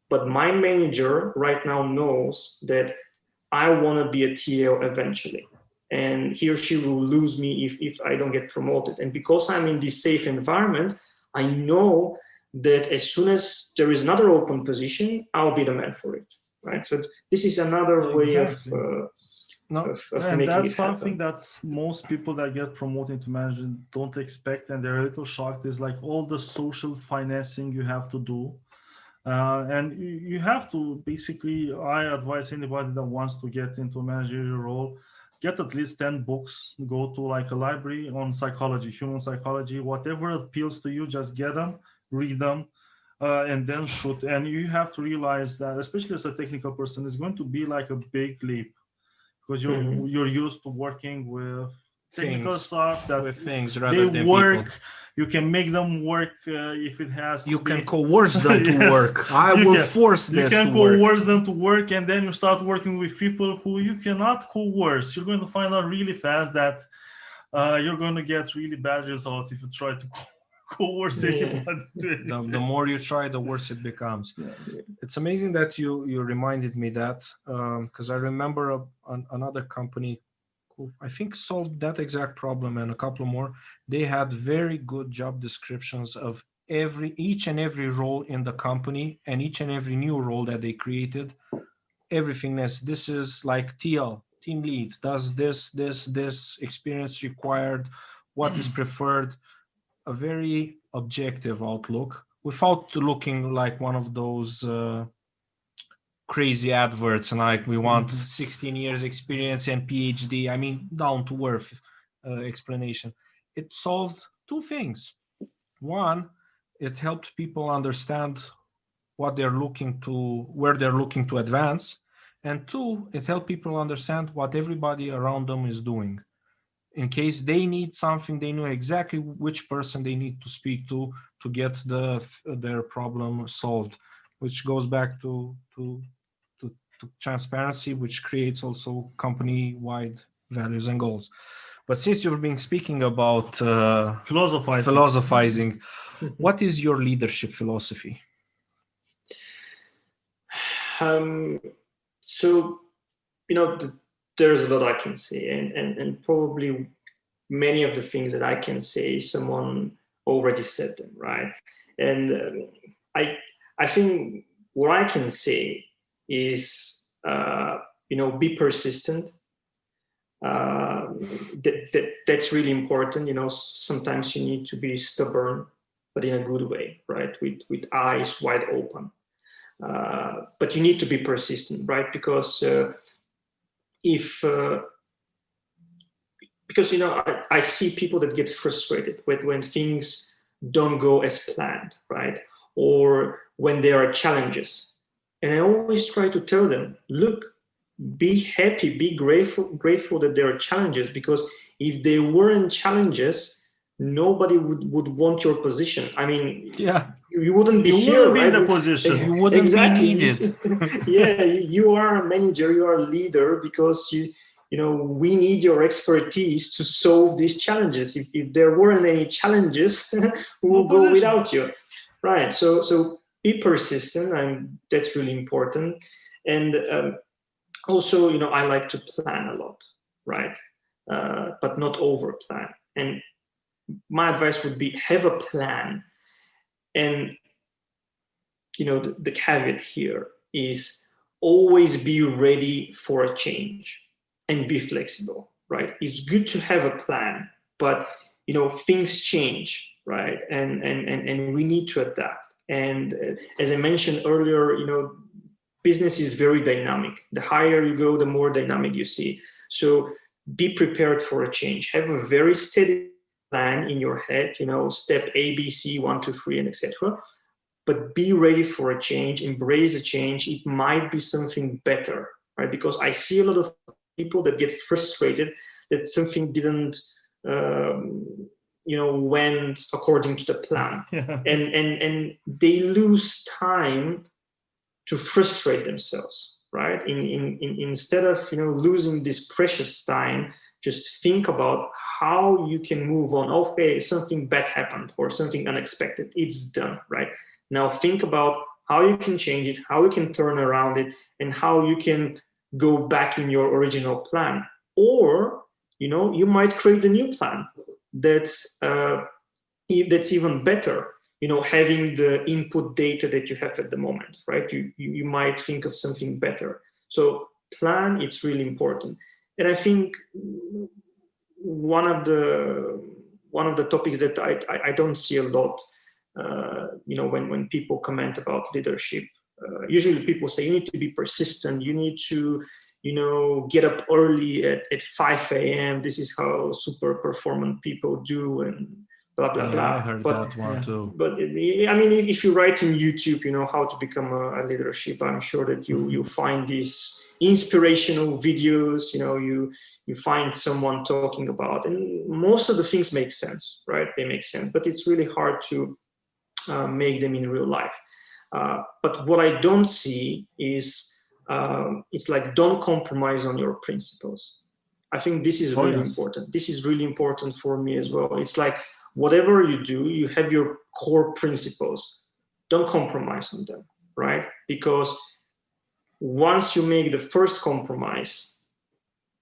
but my manager right now knows that I want to be a TL eventually, and he or she will lose me if I don't get promoted. And because I'm in this safe environment, I know that as soon as there is another open position, I'll be the man for it, right? So this is another way of and that's something happen. that most people that get promoted to management don't expect, and they're a little shocked, is like all the social financing you have to do. And you have to basically, I advise anybody that wants to get into a managerial role, get at least 10 books, go to like a library on psychology, human psychology, whatever appeals to you, just get them, read them, and then shoot. And you have to realize that, especially as a technical person, it's going to be like a big leap, because you're used to working with technical stuff that with things they rather than work. people. You can make them work if it has to You be. can coerce them to Yes, work. I will force this You can to work. coerce them to work, and then you start working with people who you cannot coerce. You're going to find out really fast that you're going to get really bad results if you try to coerce anybody. The more you try, the worse it becomes. It's amazing that you reminded me that, because I remember another company who I think solved that exact problem and a couple more. They had very good job descriptions of each and every role in the company, and each and every new role that they created. Everything this is like TL, team lead, does this experience required, what is preferred, a very objective outlook without looking like one of those crazy adverts and like we want 16 years experience and PhD. I mean, down to earth explanation. It solved two things. One, it helped people understand what they're looking to, where they're looking to advance. And two, it helped people understand what everybody around them is doing. In case they need something, they know exactly which person they need to speak to get their problem solved, which goes back to transparency, which creates also company-wide values and goals. But since you've been speaking about philosophizing, what is your leadership philosophy? So, there's a lot I can say, and probably many of the things that I can say, someone already said them, right? And I think what I can say is, be persistent. That's really important. Sometimes you need to be stubborn, but in a good way, right? With eyes wide open. But you need to be persistent, right? Because I see people that get frustrated when things don't go as planned, right? Or when there are challenges. And I always try to tell them, look, be happy, be grateful that there are challenges, because if there weren't challenges, nobody would want your position. I mean, yeah, you wouldn't be here, right? Be in the position. You wouldn't exactly. be needed. Yeah, you are a manager, you are a leader, because we need your expertise to solve these challenges. If there weren't any challenges, we will go without you, right? So be persistent, and that's really important. And also, I like to plan a lot, right? But not over plan. And my advice would be, have a plan. And the caveat here is always be ready for a change and be flexible, right? It's good to have a plan, but things change, right? And we need to adapt. And as I mentioned earlier, business is very dynamic. The higher you go, the more dynamic you see. So be prepared for a change. Have a very steady plan in your head, step A, B, C, 1, 2, 3, and etc. But be ready for a change, embrace a change. It might be something better, right? Because I see a lot of people that get frustrated that something didn't, went according to the plan. Yeah. And they lose time to frustrate themselves, right? Instead of losing this precious time, just think about how you can move on. Okay, something bad happened or something unexpected. It's done, right? Now think about how you can change it, how you can turn around it, and how you can go back in your original plan. Or you might create a new plan that's even better. Having the input data that you have at the moment, right? You might think of something better. So plan, it's really important. And I think one of the topics that I don't see a lot, when people comment about leadership, usually people say you need to be persistent, you need to get up early at 5 a.m. This is how super performant people do, and blah blah blah. I heard that one too. But I mean, if you write in YouTube, how to become a leadership, I'm sure that you find these inspirational videos. You find someone talking about, and most of the things make sense, right? They make sense, but it's really hard to make them in real life. But what I don't see is it's like, don't compromise on your principles. I think this is really important. This is really important for me as well. It's like, whatever you do, you have your core principles. Don't compromise on them, right? Because once you make the first compromise,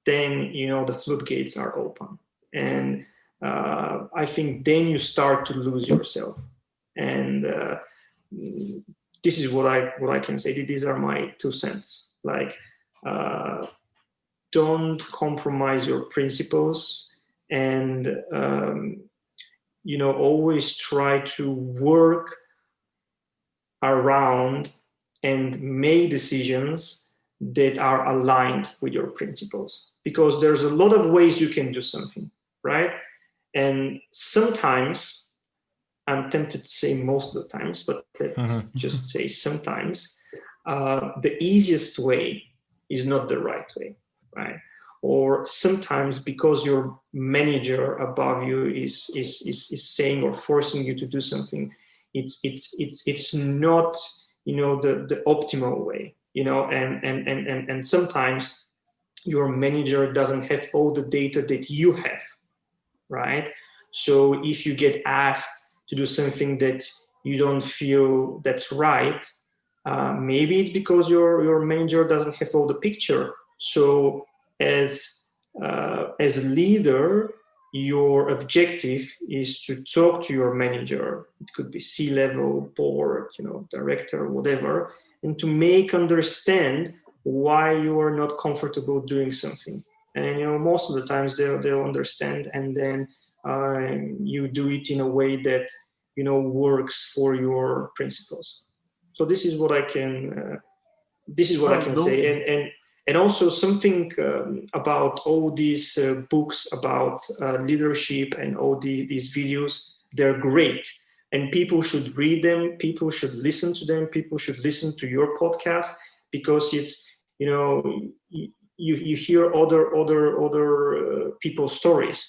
then the floodgates are open, and I think then you start to lose yourself. And this is what I can say. These are my 2 cents. Like, don't compromise your principles, and always try to work around and make decisions that are aligned with your principles. Because there's a lot of ways you can do something, right? And sometimes, I'm tempted to say most of the times, but let's just say sometimes, the easiest way is not the right way, right? Or sometimes because your manager above you is saying or forcing you to do something, it's not, the optimal way, and sometimes your manager doesn't have all the data that you have, right? So if you get asked to do something that you don't feel that's right, maybe it's because your manager doesn't have all the picture. So as a leader, your objective is to talk to your manager. It could be C-level, board, director, whatever, and to make understand why you are not comfortable doing something. And most of the times they'll understand, and then you do it in a way that works for your principles. So this is what I can say, and also something about all these books about leadership and all these videos. They're great, and people should read them. People should listen to them. People should listen to your podcast, because it's you hear other people's stories,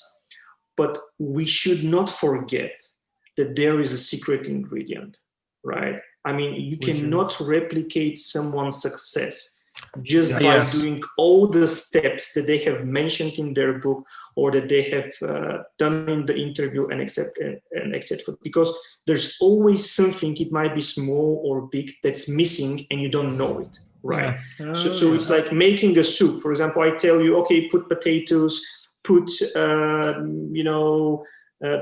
but we should not forget that there is a secret ingredient, right? I mean, you cannot replicate someone's success just by doing all the steps that they have mentioned in their book or that they have done in the interview and etc. Because there's always something, it might be small or big, that's missing and you don't know it, right? So it's like making a soup. For example, I tell you, okay, put potatoes, put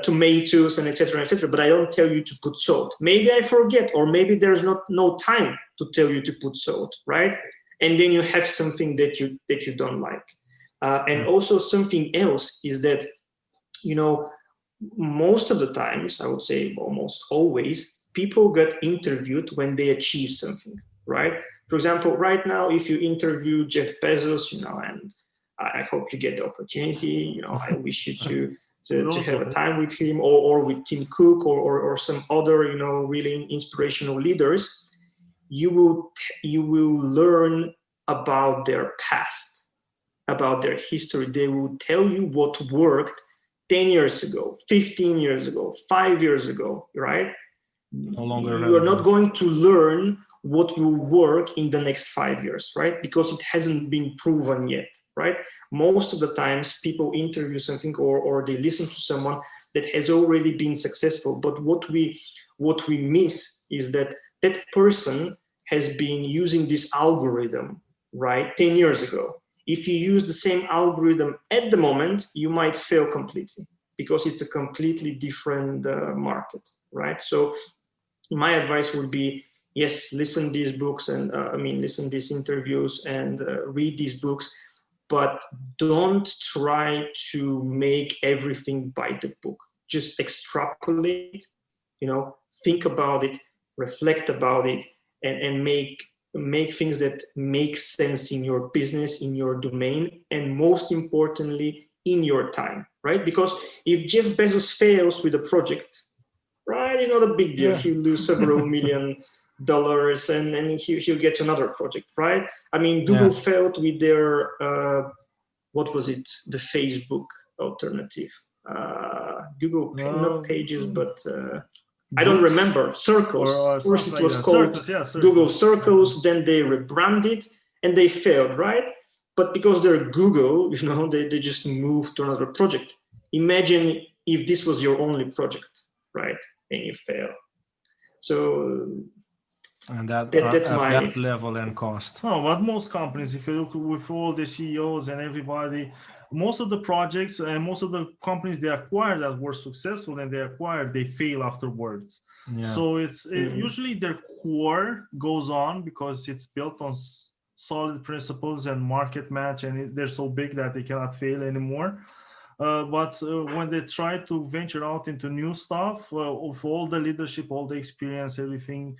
tomatoes and etc., but I don't tell you to put salt. Maybe I forget, or maybe there's no time to tell you to put salt, right? And then you have something that you don't like. And also something else is that most of the times, I would say almost always, people get interviewed when they achieve something, right? For example, right now, if you interview Jeff Bezos, and I hope you get the opportunity, I wish you to have a time with him, or with Tim Cook, or some other, really inspirational leaders. You will learn about their past, about their history. They will tell you what worked 10 years ago, 15 years ago, 5 years ago, right? No longer you are not going to learn what will work in the next 5 years, right? Because it hasn't been proven yet, right? Most of the times people interview something or they listen to someone that has already been successful. But what we miss is that person has been using this algorithm, right, 10 years ago. If you use the same algorithm at the moment, you might fail completely because it's a completely different market, right? So my advice would be, yes, listen these books and listen these interviews and read these books, but don't try to make everything by the book. Just extrapolate, think about it, reflect about it, and make things that make sense in your business, in your domain, and most importantly, in your time, right? Because if Jeff Bezos fails with a project, right, it's not a big deal. He'll lose several $1 million and then he'll get another project, right? I mean, Google failed with their, what was it? The Facebook alternative. Google, not Pages, but I don't remember. Circles. First it was called Google Circles, then they rebranded and they failed, right? But because they're Google, they just moved to another project. Imagine if this was your only project, right? And you fail. So and that's that level and cost. No, but most companies, if you look with all the CEOs and everybody, most of the projects and most of the companies they acquired that were successful and they fail afterwards. So it's usually their core goes on because it's built on solid principles and market match, and they're so big that they cannot fail anymore. But when they try to venture out into new stuff, with all the leadership, all the experience, everything,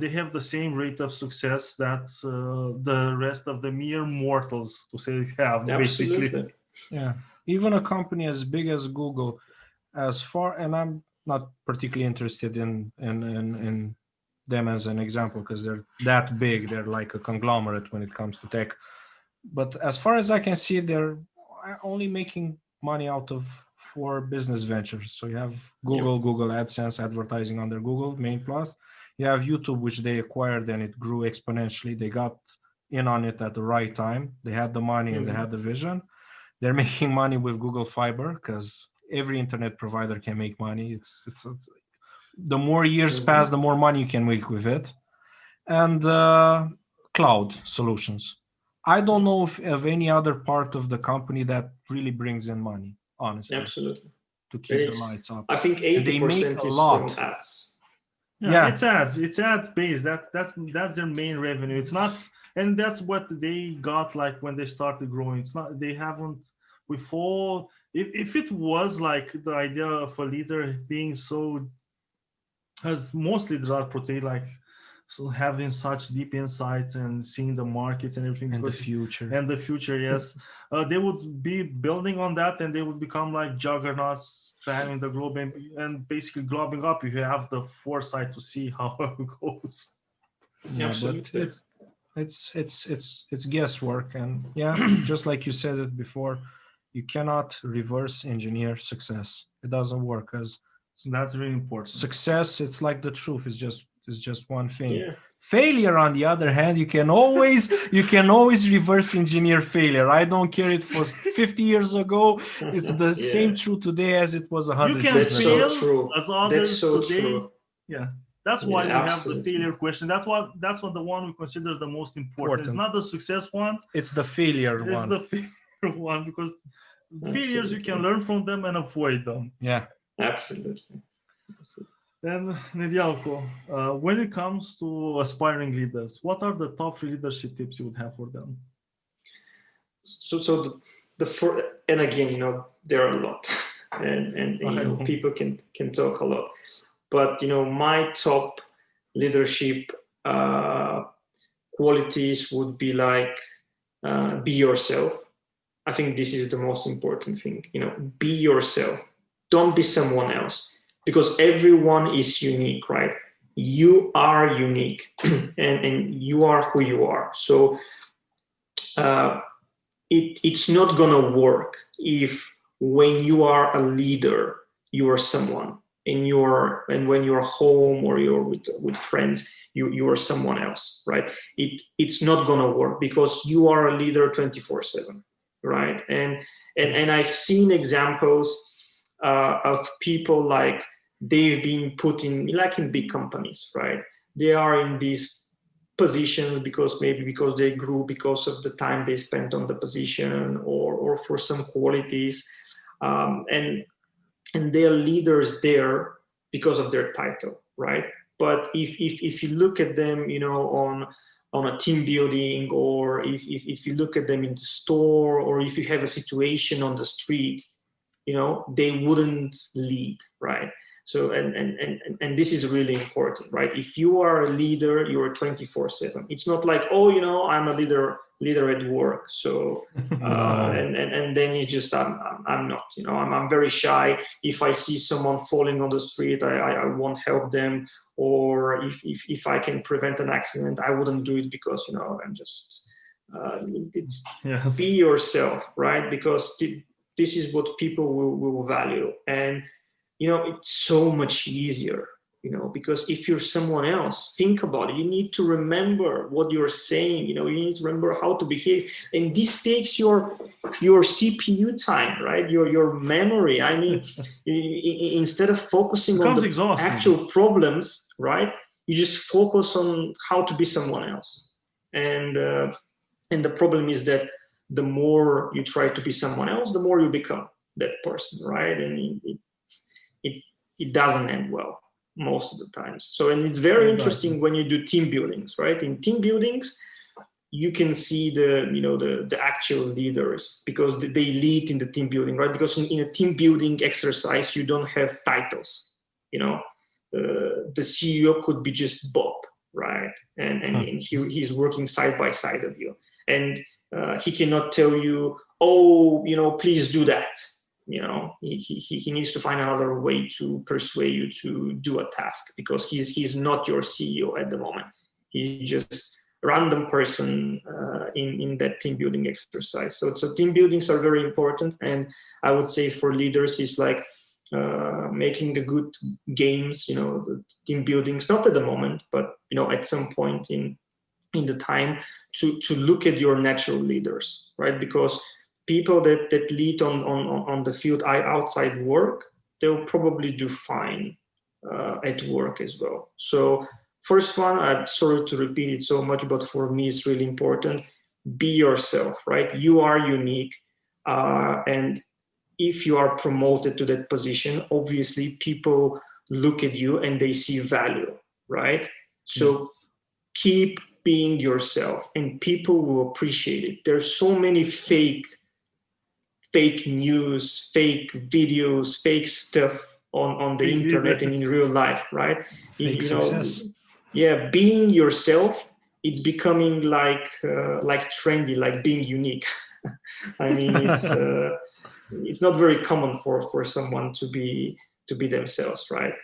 they have the same rate of success that the rest of the mere mortals, to say, have, basically. Absolutely. Yeah. Even a company as big as Google, and I'm not particularly interested in them as an example because they're that big. They're like a conglomerate when it comes to tech. But as far as I can see, they're only making money out of 4 business ventures. So you have Google, Google AdSense advertising under Google Main Plus. You have YouTube, which they acquired and it grew exponentially. They got in on it at the right time. They had the money and they had the vision. They're making money with Google Fiber because every internet provider can make money. It's the more years pass, the more money you can make with it. And cloud solutions. I don't know of any other part of the company that really brings in money, honestly. Absolutely. To keep the lights up. I think 80% is from ads. Yeah, it's ads based. That's their main revenue. It's not, and that's what they got like when they started growing. It's not, they haven't before. If it was like the idea of a leader being so, as most leaders are portrayed, like so having such deep insights and seeing the markets and everything and the future yes, they would be building on that and they would become like juggernauts spanning the globe and basically globing up if you have the foresight to see how it goes. Yeah, but it's guesswork, and just like you said it before, you cannot reverse engineer success. It doesn't work, because that's really important. Success, it's like the truth, is just one thing. Failure, on the other hand, you can always reverse engineer failure. I don't care if it was 50 years ago. It's the same true today as it was 100 years ago. You can fail so as others today. True. Yeah, that's why we have the failure question. That's what the one we consider the most important. It's not the success one. It's the failure one. It's the failure one, because failures you can learn from them and avoid them. Yeah, absolutely. Then, Nedjalko, when it comes to aspiring leaders, what are the top 3 leadership tips you would have for them? So and again, there are a lot, and people can talk a lot, but my top leadership qualities would be like be yourself. I think this is the most important thing. Be yourself. Don't be someone else. Because everyone is unique, right? You are unique, and you are who you are. So it's not gonna work if when you are a leader, you are someone, and when you're home or you're with friends, you are someone else, right? It's not gonna work, because you are a leader 24/7, right? And I've seen examples of people like they've been put in, like in big companies, right? They are in these positions because they grew because of the time they spent on the position, or for some qualities, and they're leaders there because of their title, right? But if you look at them, on a team building, or if you look at them in the store, or if you have a situation on the street, they wouldn't lead, right? So, and this is really important, right? If you are a leader, you're 24/7. It's not like, I'm a leader at work. So, and then you just, I'm not, I'm very shy. If I see someone falling on the street, I won't help them. Or if I can prevent an accident, I wouldn't do it, because, I'm just, be yourself, right? Because this is what people will value. And, it's so much easier, because if you're someone else, think about it. You need to remember what you're saying, you need to remember how to behave. And this takes your CPU time, right? Your memory. I mean, instead of focusing on the actual problems, right? You just focus on how to be someone else. And the problem is that the more you try to be someone else, the more you become that person, right? And it doesn't end well most of the times. So, and it's very interesting when you do team buildings, right? In team buildings, you can see the actual leaders, because they lead in the team building, right? Because in a team building exercise, you don't have titles. The CEO could be just Bob, right? And he's working side by side of you, and he cannot tell you, oh, please do that. He needs to find another way to persuade you to do a task, because he's not your CEO at the moment. He's just a random person in that team building exercise. So team buildings are very important, and I would say for leaders, it's like making the good games, the team buildings, not at the moment, but at some point in the time, to look at your natural leaders, right? Because people that lead on the field outside work, they'll probably do fine at work as well. So first one, I'm sorry to repeat it so much, but for me it's really important. Be yourself, right? You are unique, and if you are promoted to that position, obviously people look at you and they see value, right? So keep being yourself, and people will appreciate it. There's so many fake news, fake videos, fake stuff on the internet and in real life, right? Fake success. Yeah, being yourself, it's becoming like trendy, like being unique. I mean, it's not very common for someone to be themselves, right?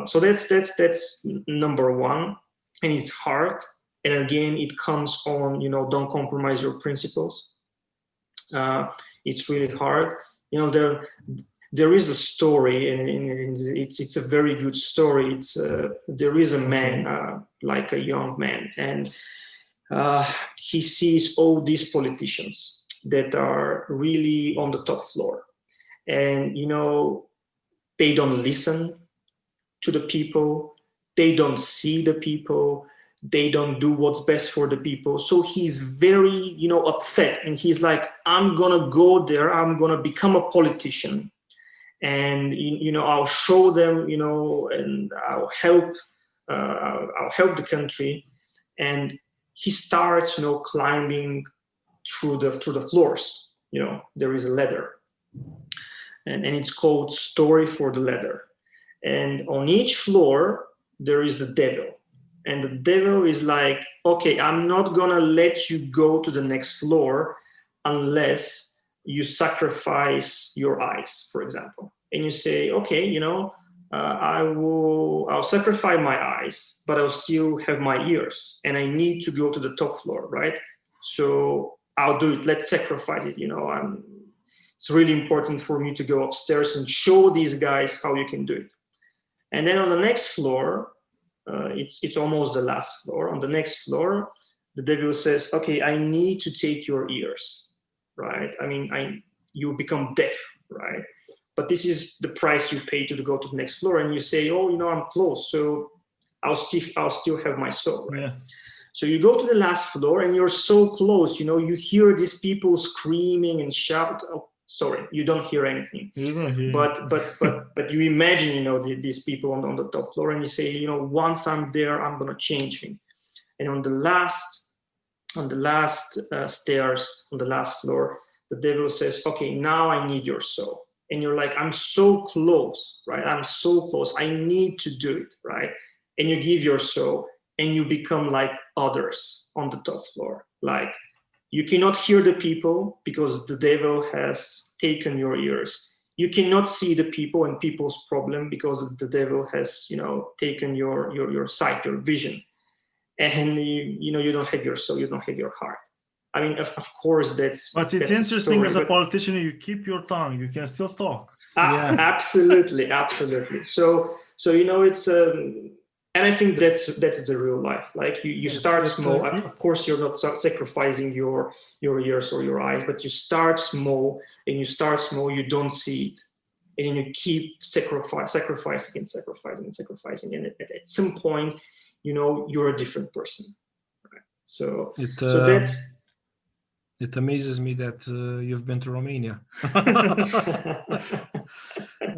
So that's number one, and it's hard. And again, it comes on, don't compromise your principles. It's really hard. There is a story, and it's a very good story. There is a man, like a young man, and he sees all these politicians that are really on the top floor, and they don't listen to the people, they don't see the people, they don't do what's best for the people. So he's very upset, and he's like, I'm gonna go there, I'm gonna become a politician, and I'll show them, and I'll help the country. And he starts climbing through the floors. There is a ladder, and it's called Story for the Ladder. And on each floor there is the devil, and the devil is like, okay, I'm not gonna let you go to the next floor unless you sacrifice your eyes, for example. And you say, okay, I'll sacrifice my eyes, but I'll still have my ears, and I need to go to the top floor, right? So I'll do it. Let's sacrifice it. It's really important for me to go upstairs and show these guys how you can do it. And then on the next floor, it's almost the last floor. On the next floor, the devil says, okay, I need to take your ears, right? I mean, you become deaf, right? But this is the price you pay to go to the next floor. And you say, oh, I'm close, so I'll still have my soul, right? Yeah. So you go to the last floor, and you're so close, you hear these people screaming and shout. Oh, sorry, you don't hear anything. But you imagine, these people on the top floor, and you say, once I'm there, I'm gonna change him. And on the last stairs, on the last floor, the devil says, okay, now I need your soul. And you're like, I'm so close, right? I'm so close. I need to do it, right? And you give your soul, and you become like others on the top floor. Like, you cannot hear the people because the devil has taken your ears. You cannot see the people and people's problem because the devil has, taken your sight, your vision. And you don't have your soul, you don't have your heart. I mean, of course, that's. But it's interesting, as a politician, you keep your tongue. You can still talk. Yeah. Absolutely. So it's. And I think that's the real life. Like you start small. Of course, you're not sacrificing your ears or your eyes, but you start small, and you don't see it, and then you keep sacrificing, and at some point, you're a different person. Right? So that's. It amazes me that you've been to Romania.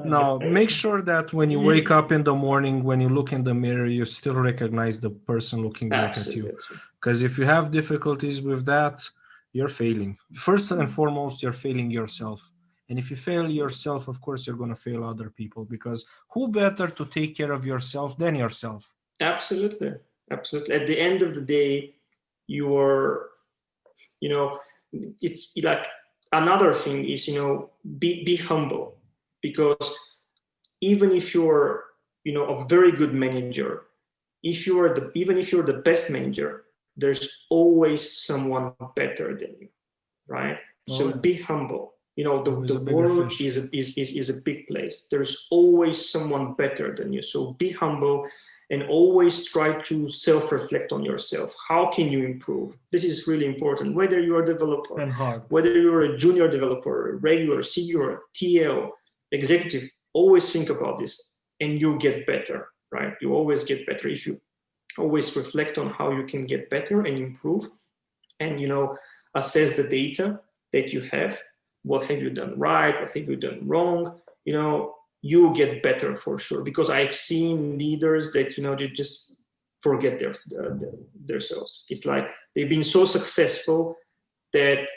Now, make sure that when you wake up in the morning, when you look in the mirror, you still recognize the person looking back at you. Because if you have difficulties with that, you're failing. First and foremost, you're failing yourself. And if you fail yourself, of course, you're going to fail other people, because who better to take care of yourself than yourself? Absolutely. Absolutely. At the end of the day, you're, it's like another thing is, be humble, because even if you're, a very good manager, even if you're the best manager, there's always someone better than you, right? So be humble. The world is a big place. There's always someone better than you. So be humble and always try to self-reflect on yourself. How can you improve? This is really important. Whether you're a developer, and hard. Whether you're a junior developer, regular, senior, TL, executive, always think about this and you get better, right? You always get better if you always reflect on how you can get better and improve, and assess the data that you have. What have you done right? What have you done wrong? You get better for sure, because I've seen leaders that they just forget themselves. It's like they've been so successful that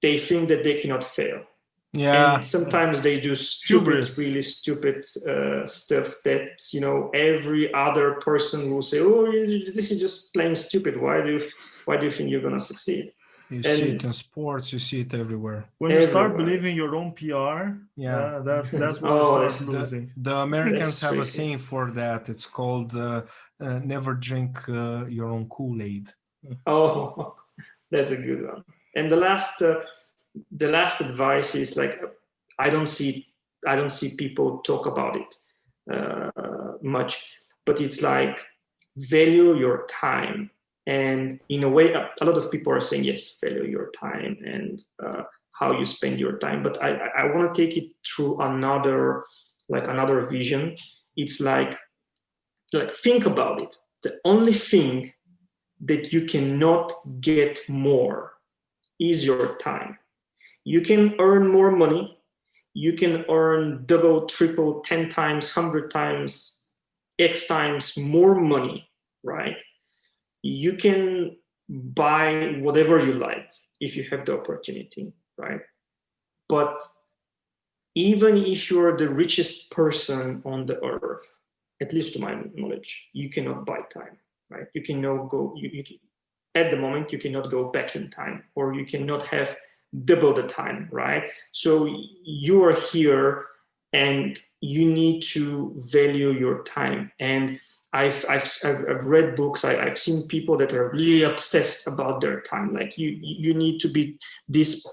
they think that they cannot fail. Yeah. And sometimes they do really stupid stuff that every other person will say, "Oh, this is just plain stupid. Why do you think you're gonna succeed?" You see it in sports. You see it everywhere. When you start believing your own PR, that's when you start losing. The Americans have a saying for that. It's called "never drink your own Kool-Aid." Oh, that's a good one. And the last advice is like, I don't see people talk about it much, but it's like, value your time. And in a way, a lot of people are saying, yes, value your time and how you spend your time. But I want to take it through another vision. It's like think about it. The only thing that you cannot get more is your time. You can earn more money. You can earn double, triple, 10 times, 100 times, X times more money, right? You can buy whatever you like if you have the opportunity, right? But even if you're the richest person on the earth, at least to my knowledge, you cannot buy time, right? You cannot go, at the moment, you cannot go back in time, or you cannot have double the time, right? So you are here and you need to value your time. And I've read books. I've seen people that are really obsessed about their time. Like you need to be this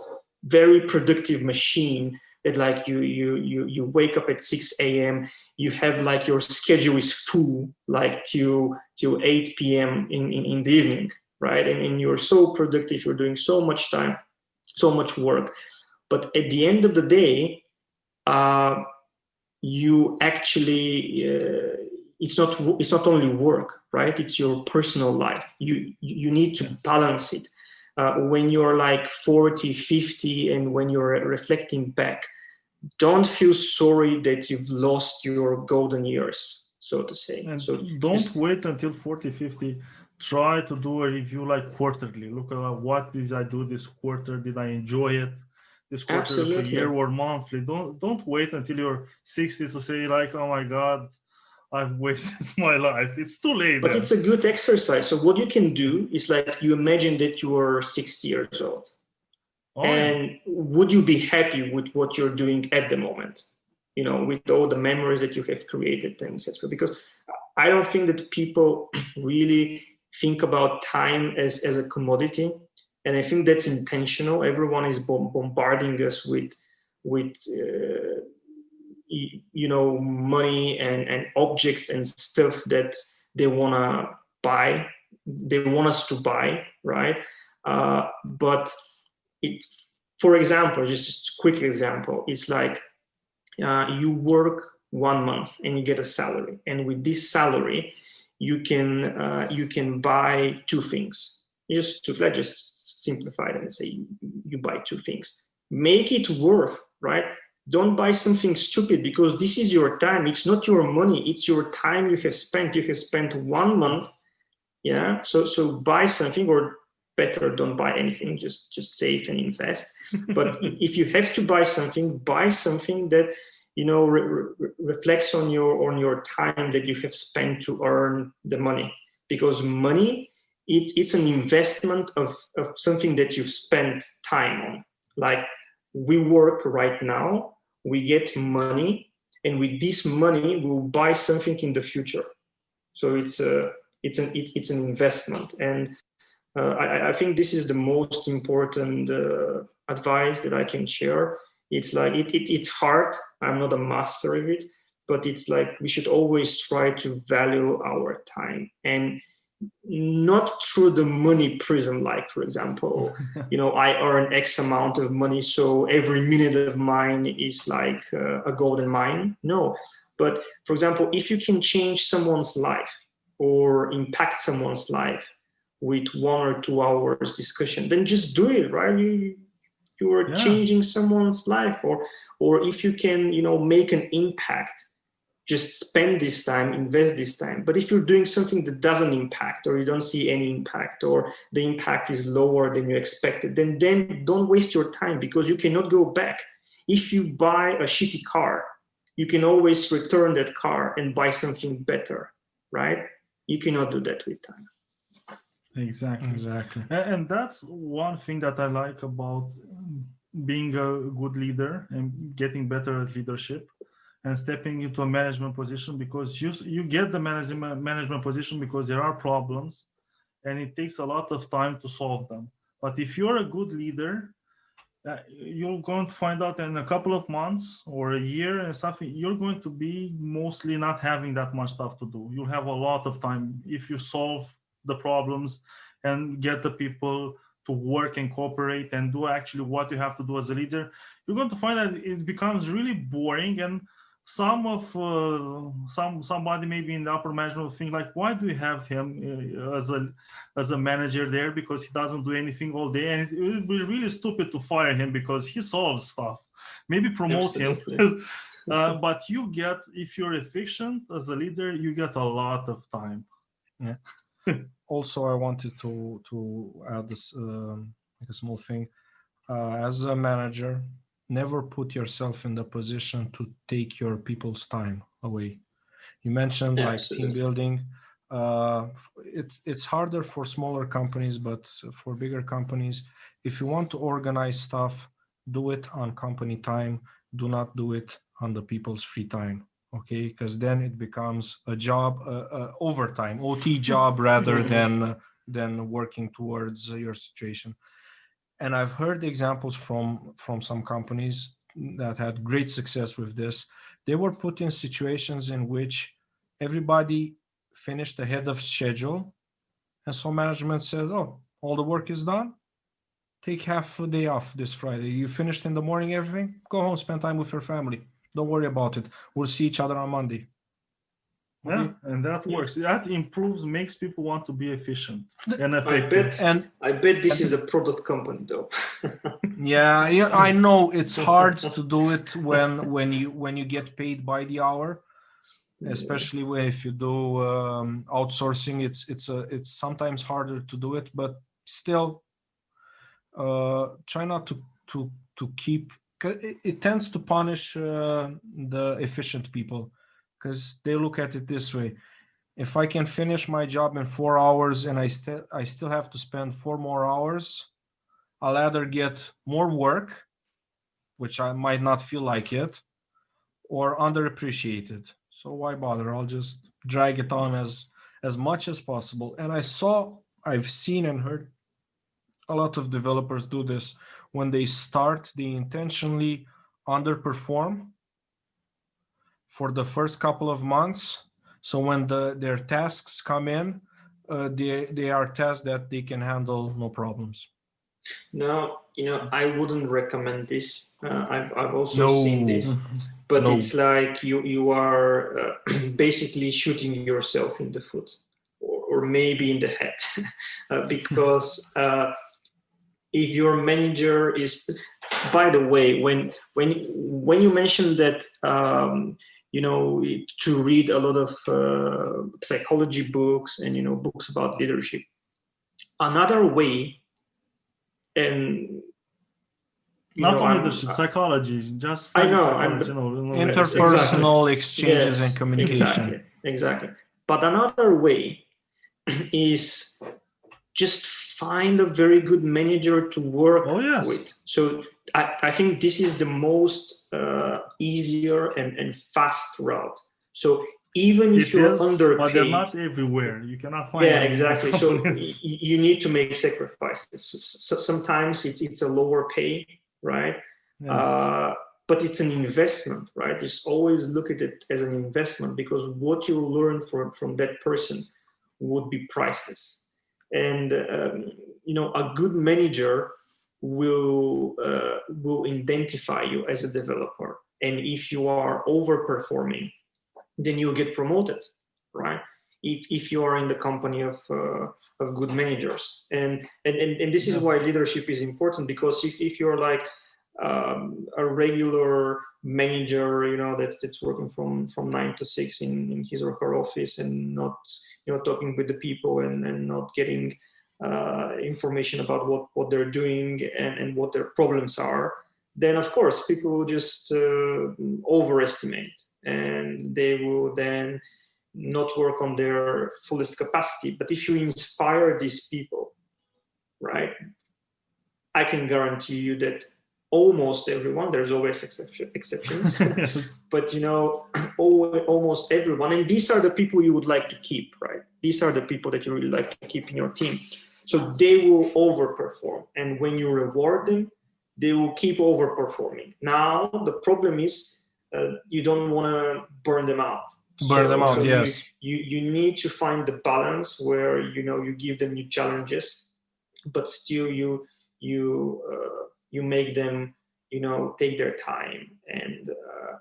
very productive machine that like you wake up at 6 a.m. You have like your schedule is full like till 8 p.m. in the evening, right? And you're so productive. You're doing so much time, so much work. But at the end of the day, you actually it's not only work, right? It's your personal life. You need to balance it. When you're like 40, 50, and when you're reflecting back, don't feel sorry that you've lost your golden years, so to say. And so don't wait until 40, 50. Try to do a review like quarterly. Look at what did I do this quarter? Did I enjoy it? This quarter of the year or monthly. Don't wait until you're 60 to say like, oh my God, I've wasted my life. It's too late. But it's a good exercise. So what you can do is like, you imagine that you are 60 years old. And would you be happy with what you're doing at the moment? With all the memories that you have created and etc. Because I don't think that people really think about time as a commodity. And I think that's intentional. Everyone is bombarding us with money and objects and stuff that they want to buy. They want us to buy, right? But for example, just a quick example, it's like you work 1 month and you get a salary. And with this salary, you can buy 2 things. Let's just simplify it and say you buy 2 things. Make it worth, right? Don't buy something stupid, because this is your time. It's not your money. It's your time you have spent. You have spent 1 month. Yeah. So buy something, or better, don't buy anything. Just save and invest. But if you have to buy something that reflects on your time that you have spent to earn the money, because money, it's an investment of something that you've spent time on. Like, we work right now, we get money, and with this money we'll buy something in the future. So it's an investment, and I think this is the most important advice that I can share. It's like it's hard. I'm not a master of it, but it's like we should always try to value our time, and not through the money prism. Like, for example, I earn X amount of money, so every minute of mine is like a golden mine. No, but for example, if you can change someone's life or impact someone's life with 1 or 2 hours discussion, then just do it, right? You are changing someone's life, or if you can, make an impact, just spend this time, invest this time. But if you're doing something that doesn't impact, or you don't see any impact, or the impact is lower than you expected, then don't waste your time, because you cannot go back. If you buy a shitty car, you can always return that car and buy something better, right? You cannot do that with time. Exactly. And that's one thing that I like about being a good leader and getting better at leadership and stepping into a management position, because you get the management position because there are problems and it takes a lot of time to solve them. But if you're a good leader, you're going to find out in a couple of months or a year and something, you're going to be mostly not having that much stuff to do. You'll have a lot of time if you solve the problems and get the people to work and cooperate and do actually what you have to do as a leader. You're going to find that it becomes really boring, and somebody maybe in the upper management will think like, why do we have him as a manager there, because he doesn't do anything all day, and it would be really stupid to fire him because he solves stuff. Maybe promote Absolutely. him. But if you're efficient as a leader, you get a lot of time. Yeah. Also, I wanted to add this like a small thing. As a manager, never put yourself in the position to take your people's time away. You mentioned like team building. It's harder for smaller companies, but for bigger companies, if you want to organize stuff, do it on company time. Do not do it on the people's free time. Okay, because then it becomes a job, overtime, OT job, rather than working towards your situation. And I've heard examples from some companies that had great success with this. They were put in situations in which everybody finished ahead of schedule, and so management said, "Oh, all the work is done. Take half a day off this Friday. You finished in the morning, everything. Go home, spend time with your family. Don't worry about it. We'll see each other on Monday." Yeah, and that works. That improves, makes people want to be efficient and effective. I bet this is a product company, though. Yeah, I know it's hard to do it when you get paid by the hour, especially if you do outsourcing. It's sometimes harder to do it, but still, try not to keep. It tends to punish the efficient people, because they look at it this way: if I can finish my job in 4 hours and I still have to spend 4 more hours, I'll either get more work, which I might not feel like it, or underappreciated. So why bother? I'll just drag it on as much as possible. And I've seen and heard a lot of developers do this. When they start, they intentionally underperform for the first couple of months. So when their tasks come in, they are tasks that they can handle no problems. No, I wouldn't recommend this. I've also seen this, but it's like you are basically shooting yourself in the foot, or maybe in the head, because if your manager is, by the way, when you mentioned that to read a lot of psychology books and books about leadership, another way, and Not only leadership, psychology, just I study know, psychology, interpersonal exchanges Yes, and communication. Exactly. But another way is just find a very good manager to work with. So I think this is the most easier and fast route. So even if you're underpaid, but they're not everywhere. You cannot find. Yeah, exactly. So you need to make sacrifices. So sometimes it's a lower pay, right? Yes. But it's an investment, right? Just always look at it as an investment, because what you learn from that person would be priceless. And a good manager will identify you as a developer, and if you are overperforming, then you'll get promoted, right? If you are in the company of good managers, and this is why leadership is important, because if you're like a regular manager, that's working from 9 to 6 in his or her office, and not talking with the people, and not getting information about what they're doing and what their problems are, then of course people will just overestimate, and they will then not work on their fullest capacity. But if you inspire these people, right, I can guarantee you that almost everyone, there's always exceptions, but almost everyone, and these are the people you would like to keep, right? These are the people that you really like to keep in your team. So they will overperform, and when you reward them, they will keep overperforming. Now the problem is you don't want to burn them out. Yes. You need to find the balance where you give them new challenges, but still you make them take their time and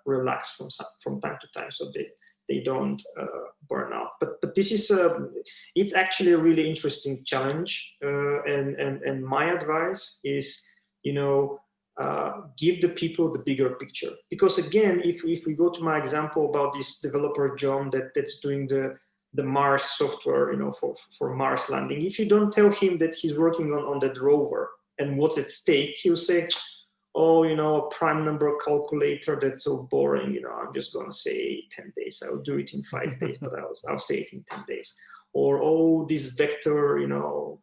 relax from time to time, so they don't burn out. But this is it's actually a really interesting challenge, and my advice is give the people the bigger picture, because again, if we go to my example about this developer John that's doing the Mars software for Mars landing, if you don't tell him that he's working on that rover and what's at stake, he'll say, oh, a prime number calculator, that's so boring, I'm just going to say 10 days, I'll do it in 5 days, but I'll say it in 10 days. Or, oh, this vector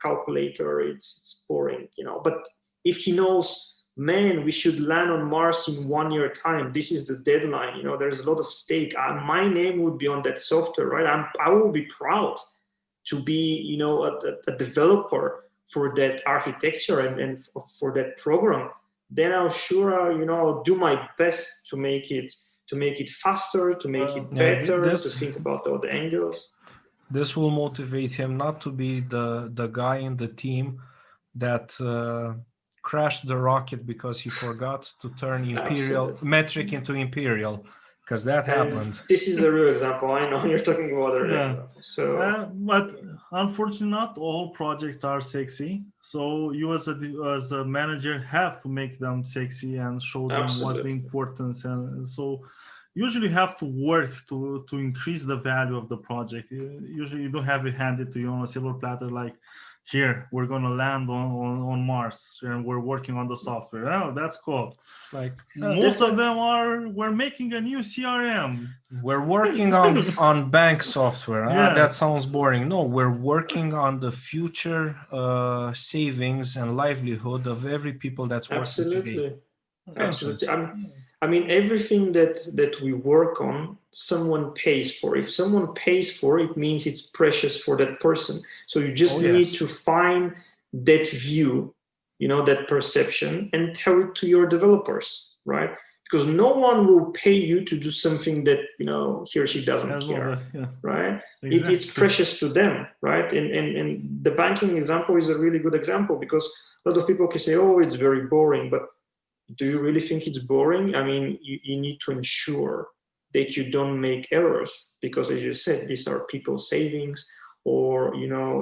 calculator, it's boring, but if he knows, man, we should land on Mars in 1 year time, this is the deadline, there's a lot of stake, my name would be on that software, right? I will be proud to be a developer for that architecture and for that program. Then I'll do my best to make it faster, to make it better, to think about all the angles. This will motivate him not to be the guy in the team that crashed the rocket because he forgot to turn metric into imperial, because that happened. This is a real example. I know you're talking about a real example. So, but unfortunately, not all projects are sexy. So you as a manager have to make them sexy and show them what's the importance. And so usually you have to work to increase the value of the project. Usually you don't have it handed to you on a silver platter like, here, we're going to land on Mars and we're working on the software. Oh, that's cool. Like most of them we're making a new CRM. We're working on bank software. That sounds boring. No, we're working on the future savings and livelihood of every people that's working today. Absolutely. I mean, everything that we work on, someone pays for. If someone pays for it, means it's precious for that person. So you just need to find that view, that perception, and tell it to your developers, right? Because no one will pay you to do something that he or she doesn't care, right? Exactly. It's precious to them, right? And the banking example is a really good example, because a lot of people can say, oh, it's very boring, but do you really think it's boring? I mean, you need to ensure that you don't make errors, because as you said, these are people's savings, or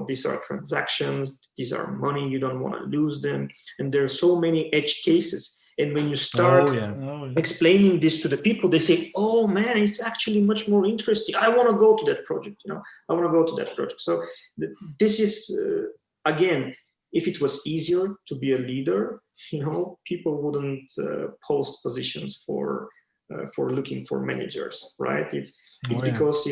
these are transactions, these are money, you don't want to lose them, and there are so many edge cases. And when you start explaining this to the people, they say, oh man, it's actually much more interesting, I want to go to that project, I want to go to that project. So this is again, if it was easier to be a leader, people wouldn't post positions for looking for managers, right? It's because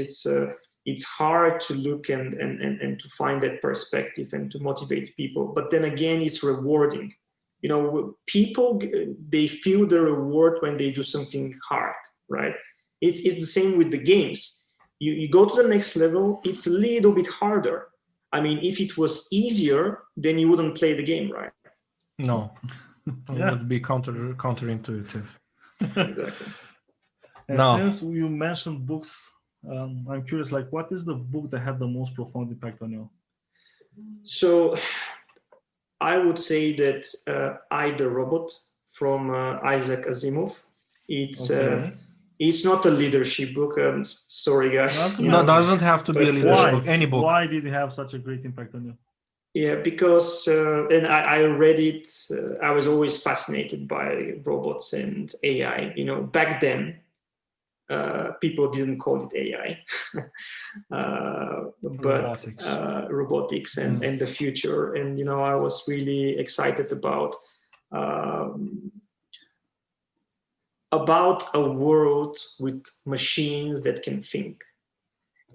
it's hard to look and to find that perspective and to motivate people. But then again, it's rewarding. People, they feel the reward when they do something hard, right? It's the same with the games. You go to the next level, it's a little bit harder. I mean, if it was easier, then you wouldn't play the game, right? No, it would be counterintuitive. Exactly. And since you mentioned books, I'm curious, like, what is the book that had the most profound impact on you? So I would say that I, the Robot from Isaac Asimov. It's not a leadership book. Sorry, guys. No, doesn't have to be a leadership book. Any book. Why did it have such a great impact on you? Yeah, because and I read it. I was always fascinated by robots and AI. Back then, people didn't call it AI, but robotics and the future. And I was really excited about a world with machines that can think.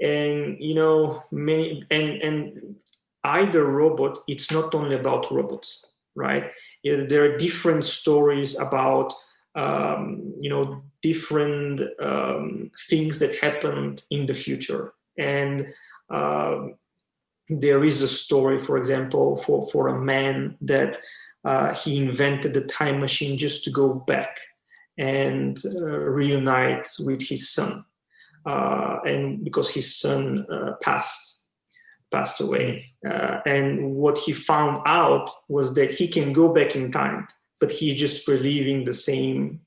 And either robot, it's not only about robots, right? There are different stories about different things that happened in the future. And there is a story, for example, for a man that he invented a time machine just to go back and reunite with his son. And because his son passed away. And what he found out was that he can go back in time, but he's just reliving the same,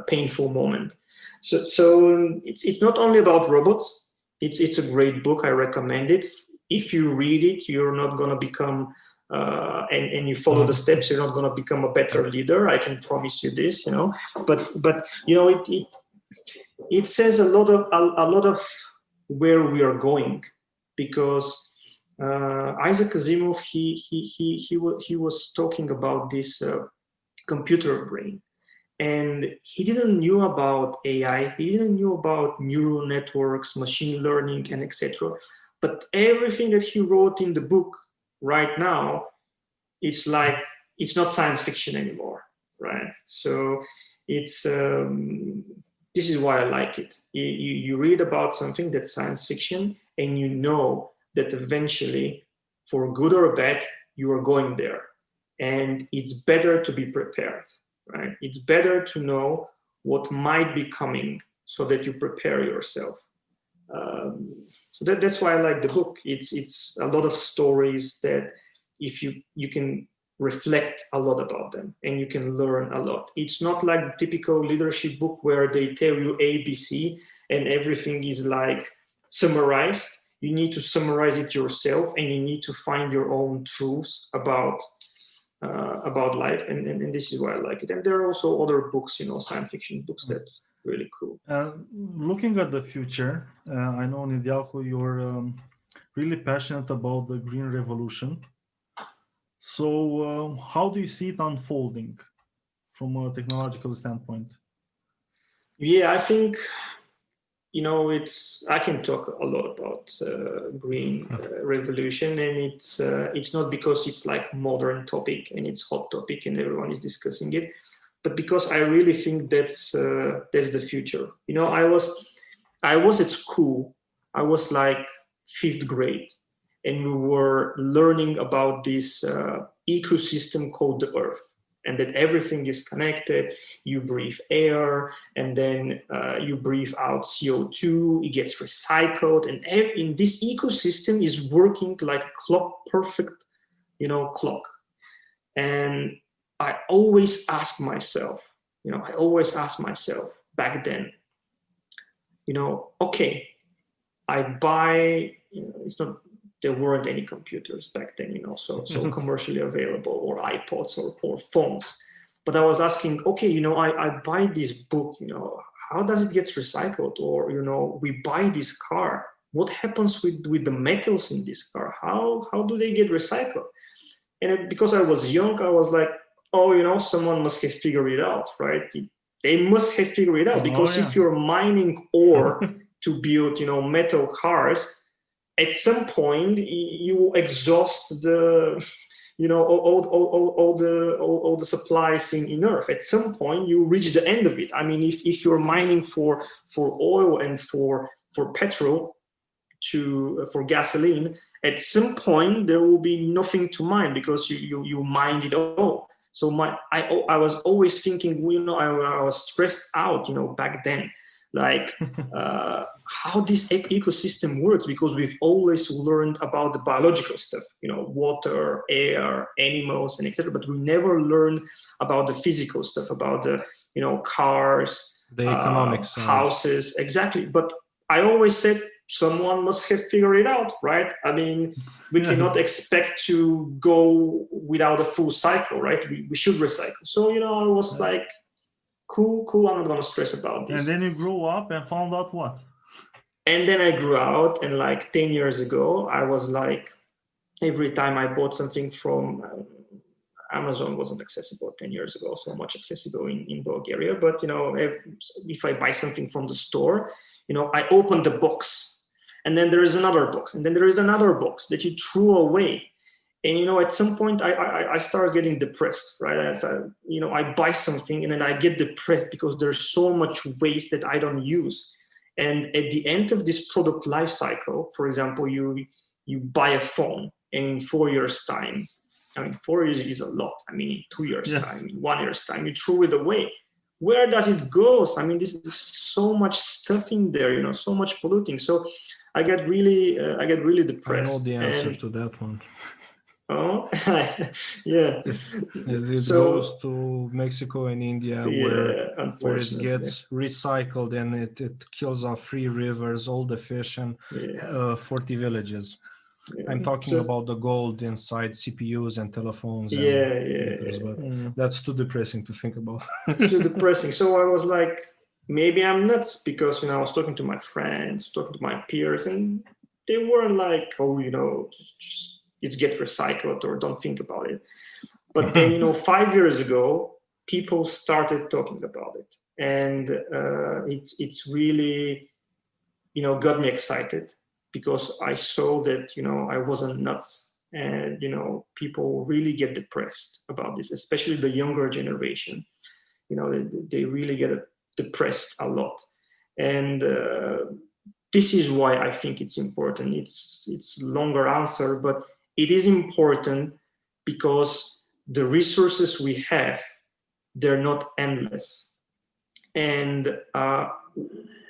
painful moment. So it's not only about robots. It's a great book. I recommend it. If you read it, you're not going to become, and you follow the steps, you're not going to become a better leader. I can promise you this, But it says a lot of where we are going, because Isaac Asimov, he was talking about this computer brain, and he didn't knew about AI, he didn't knew about neural networks, machine learning, and etc. But everything that he wrote in the book right now, it's not science fiction anymore, right? So it's this is why I like it. You read about something that's science fiction, and you know that eventually, for good or bad, you are going there. And it's better to be prepared, right? It's better to know what might be coming so that you prepare yourself. So that's why I like the book. It's a lot of stories that if you can reflect a lot about them and you can learn a lot. It's not like the typical leadership book where they tell you ABC and everything is like summarized. You need to summarize it yourself, and you need to find your own truths about life, and this is why I like it. And there are also other books, science fiction books that's really cool. Looking at the future, I know, Nedjalko, you're really passionate about the Green Revolution. So how do you see it unfolding from a technological standpoint? Yeah, I think, I can talk a lot about Green Revolution, and it's not because it's like modern topic and it's hot topic and everyone is discussing it, but because I really think that's the future. I was at school. I was like 5th grade, and we were learning about this ecosystem called the Earth, and that everything is connected. You breathe air, and then you breathe out CO2. It gets recycled, and in this ecosystem is working like a clock, perfect, clock. And I always ask myself back then, okay, I buy, it's not, there weren't any computers back then, so commercially available, or iPods or phones. But I was asking, okay, I buy this book, how does it get recycled? Or, we buy this car. What happens with the metals in this car? How do they get recycled? because I was young, I was like, oh, someone must have figured it out, right? They must have figured it out, because if you're mining ore to build, metal cars, at some point you exhaust the, all the supplies in Earth. At some point you reach the end of it. I mean, if you're mining for oil and for petrol, for gasoline, at some point there will be nothing to mine, because you mined it all. So I was always thinking, I was stressed out, back then, like how this ecosystem works, because we've always learned about the biological stuff, water, air, animals, and etc. But we never learned about the physical stuff, about the, cars, the economic side, houses, exactly. But I always said, someone must have figured it out, right? I mean, we cannot expect to go without a full cycle, right? We should recycle. So, I was like, cool, I'm not going to stress about this. And then you grew up and found out what? And then I grew out, and like 10 years ago, I was like, every time I bought something from Amazon wasn't accessible 10 years ago, so much accessible in Bulgaria. But, if I buy something from the store, I open the box, and then there is another box, and then there is another box that you threw away. And, at some point I started getting depressed, right? I buy something and then I get depressed because there's so much waste that I don't use. And at the end of this product life cycle, for example, you buy a phone, and in 4 years time, 4 years is a lot. I mean, in 2 years time, in 1 year's time, you throw it away. Where does it go? I mean, there's so much stuff in there, so much polluting. So I get really depressed. I know the answer to that one. Oh, yeah. It goes to Mexico and India, where it gets recycled, and it kills off 3 rivers, all the fish, and 40 villages. I'm talking about the gold inside CPUs and telephones. But that's too depressing to think about. It's too depressing. So I was like, maybe I'm nuts, because I was talking to my friends, talking to my peers, and they weren't like, oh, it's get recycled, or don't think about it. But then 5 years ago, people started talking about it, and it's really got me excited, because I saw that I wasn't nuts, and people really get depressed about this, especially the younger generation. They really get depressed a lot, and this is why I think it's important. It's longer answer, but it is important because the resources we have, they're not endless, and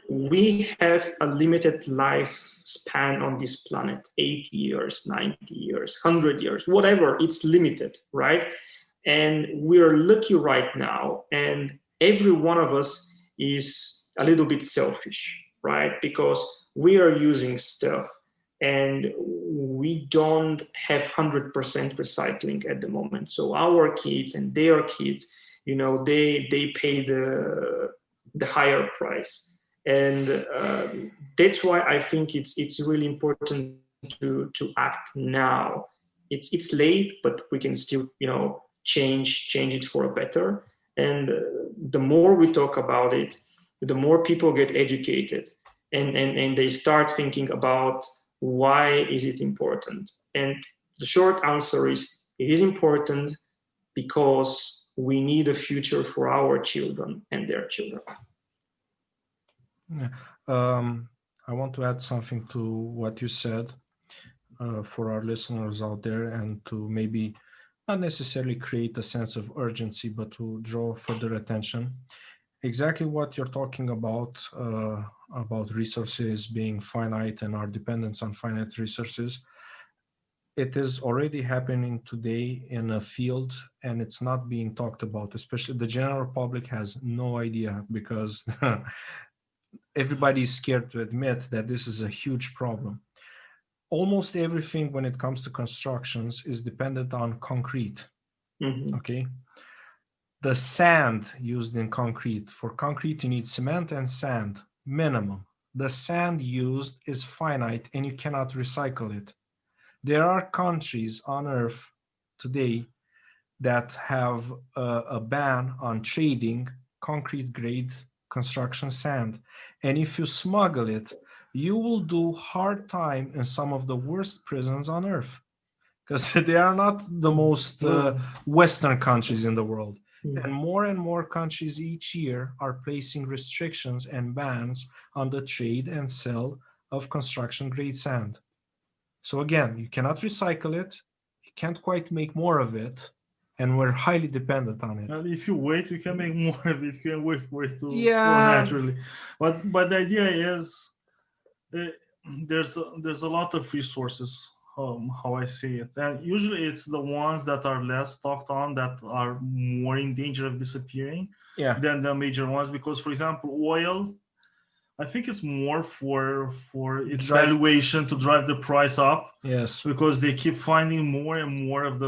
we have a limited lifespan on this planet, 80 years, 90 years, 100 years, whatever, it's limited, right? And we're lucky right now, and every one of us is a little bit selfish, right? Because we are using stuff, and we don't have 100% recycling at the moment. So our kids and their kids, they pay the higher price. And that's why I think it's really important to act now. It's late, but we can still change it for a better. And the more we talk about it, the more people get educated, and they start thinking about why is it important. And the short answer is, it is important because we need a future for our children and their children. Yeah. I want to add something to what you said for our listeners out there, and to maybe not necessarily create a sense of urgency, but to draw further attention. Exactly what you're talking about resources being finite and our dependence on finite resources. It is already happening today in a field, and it's not being talked about. Especially the general public has no idea, because everybody is scared to admit that this is a huge problem. Almost everything when it comes to constructions is dependent on concrete. Mm-hmm. Okay. The sand used in concrete, for concrete you need cement and sand, minimum. The sand used is finite, and you cannot recycle it. There are countries on earth today that have a ban on trading concrete grade construction sand. And if you smuggle it, you will do hard time in some of the worst prisons on earth, because they are not the most Western countries in the world. And more countries each year are placing restrictions and bans on the trade and sale of construction grade sand. So again, you cannot recycle it, you can't quite make more of it, and we're highly dependent on it. And if you wait, you can make more of it. You can wait for it to grow Yeah. naturally. But the idea is there's a lot of resources, how I see it, and usually it's the ones that are less talked on that are more in danger of disappearing Yeah. than the major ones. Because, for example, oil, I think it's more for its valuation to drive the price up. Yes. Because they keep finding more and more of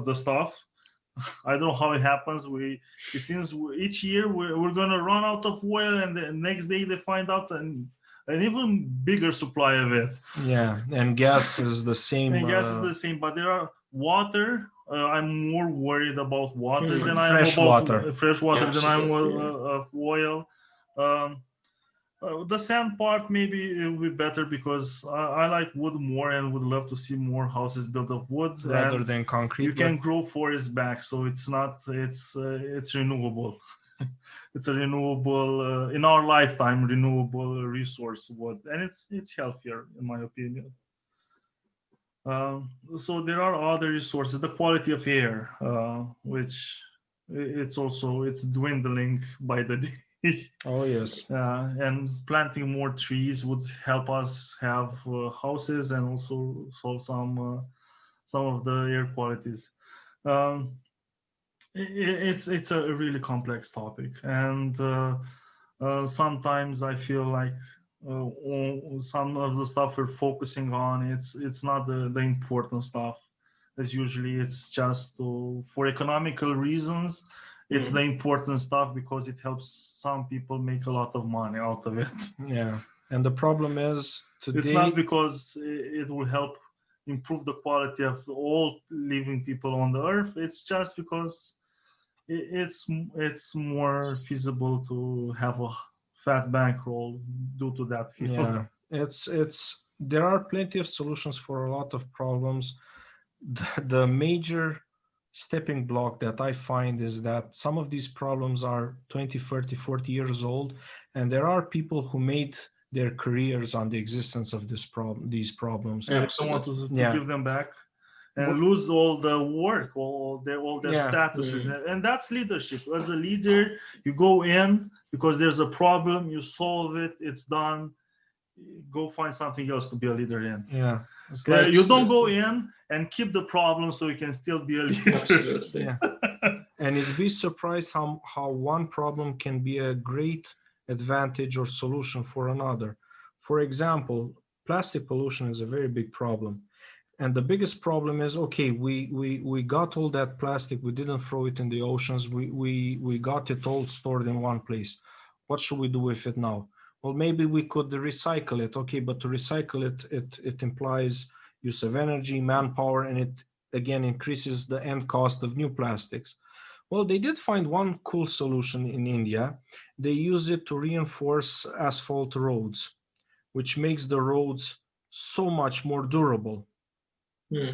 the stuff. I don't know how it happens. It seems each year we're gonna run out of oil, and the next day they find out an even bigger supply of it. Yeah, and gas is the same. And gas is the same, but there are water. I'm more worried about water than I am Fresh about water. fresh water than I am Absolutely. of oil. The sand part maybe it will be better because I like wood more and would love to see more houses built of wood Rather and than concrete. you can grow forests back, so it's renewable. It's a renewable in our lifetime renewable resource wood, and it's healthier in my opinion. So there are other resources, the quality of air, which it's dwindling by the day. Oh yes. And planting more trees would help us have houses and also solve some of the air qualities. Um, it's a really complex topic, and sometimes I feel like some of the stuff we're focusing on it's not the important stuff. As usually it's just for economical reasons. It's the important stuff because it helps some people make a lot of money out of it. Yeah, and the problem is today. It's not because it will help improve the quality of all living people on the earth. It's just because it's more feasible to have a fat bankroll due to that field. Yeah, it's there are plenty of solutions for a lot of problems. The major stepping block that I find is that some of these problems are 20, 30, 40 years old, and there are people who made their careers on the existence of these problems. And they don't want to give them back and lose all the work, all their statuses. And that's leadership. As a leader, you go in because there's a problem, you solve it, it's done. Go find something else to be a leader in. Yeah. You don't go in and keep the problem so you can still be a leader. Absolutely. Yeah. And you'd be surprised how one problem can be a great advantage or solution for another. For example, plastic pollution is a very big problem. And the biggest problem is, okay, we got all that plastic, we didn't throw it in the oceans, we got it all stored in one place. What should we do with it now? Well, maybe we could recycle it. Okay, but to recycle it implies use of energy, manpower, and it again increases the end cost of new plastics. Well, they did find one cool solution in India. They use it to reinforce asphalt roads, which makes the roads so much more durable.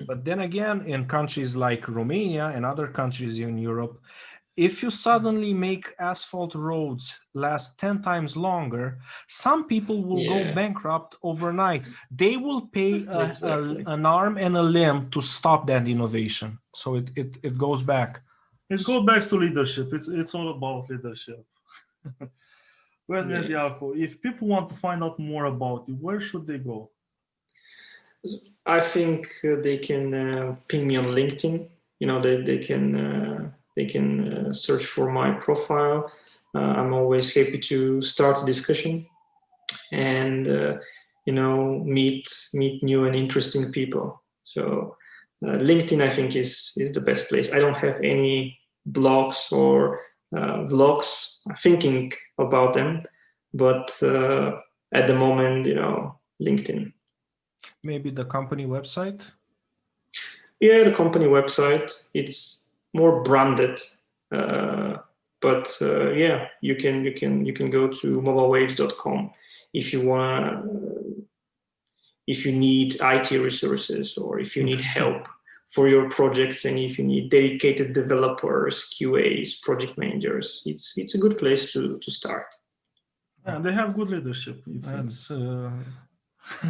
But then again, in countries like Romania and other countries in Europe, if you suddenly make asphalt roads last 10 times longer, some people will go bankrupt overnight. They will pay an arm and a limb to stop that innovation. So it goes back. It goes back to leadership. It's all about leadership. Well, Nedjalko, if people want to find out more about you, where should they go? I think they can ping me on LinkedIn. You know, they can search for my profile. I'm always happy to start a discussion and meet new and interesting people. So LinkedIn, I think, is the best place. I don't have any blogs or vlogs. I'm thinking about them, but at the moment, LinkedIn. Maybe the company website? Yeah, the company website. It's more branded, but yeah, you can go to mobilewaves.com if you if you need IT resources, or if you need help for your projects, and if you need dedicated developers, QAs, project managers. It's a good place to start. Yeah, they have good leadership. That's,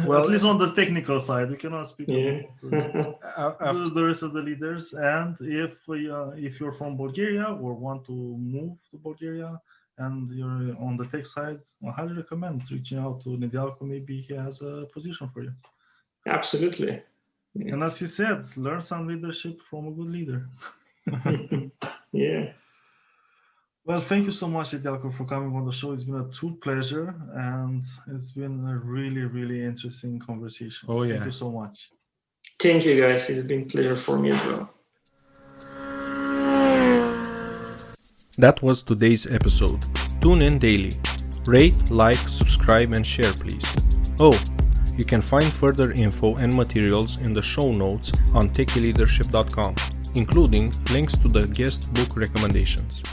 Well, at least on the technical side, we cannot speak after, the rest of the leaders. And if you're from Bulgaria or want to move to Bulgaria and you're on the tech side, I highly recommend reaching out to Nedjalko. Maybe he has a position for you. Absolutely. Yeah. And as he said, learn some leadership from a good leader. Yeah. Well, thank you so much, Nedjalko, for coming on the show. It's been a true pleasure, and it's been a really, really interesting conversation. Oh, yeah. Thank you so much. Thank you, guys. It's been a pleasure for me as well. That was today's episode. Tune in daily. Rate, like, subscribe, and share, please. Oh, you can find further info and materials in the show notes on techyleadership.com, including links to the guest book recommendations.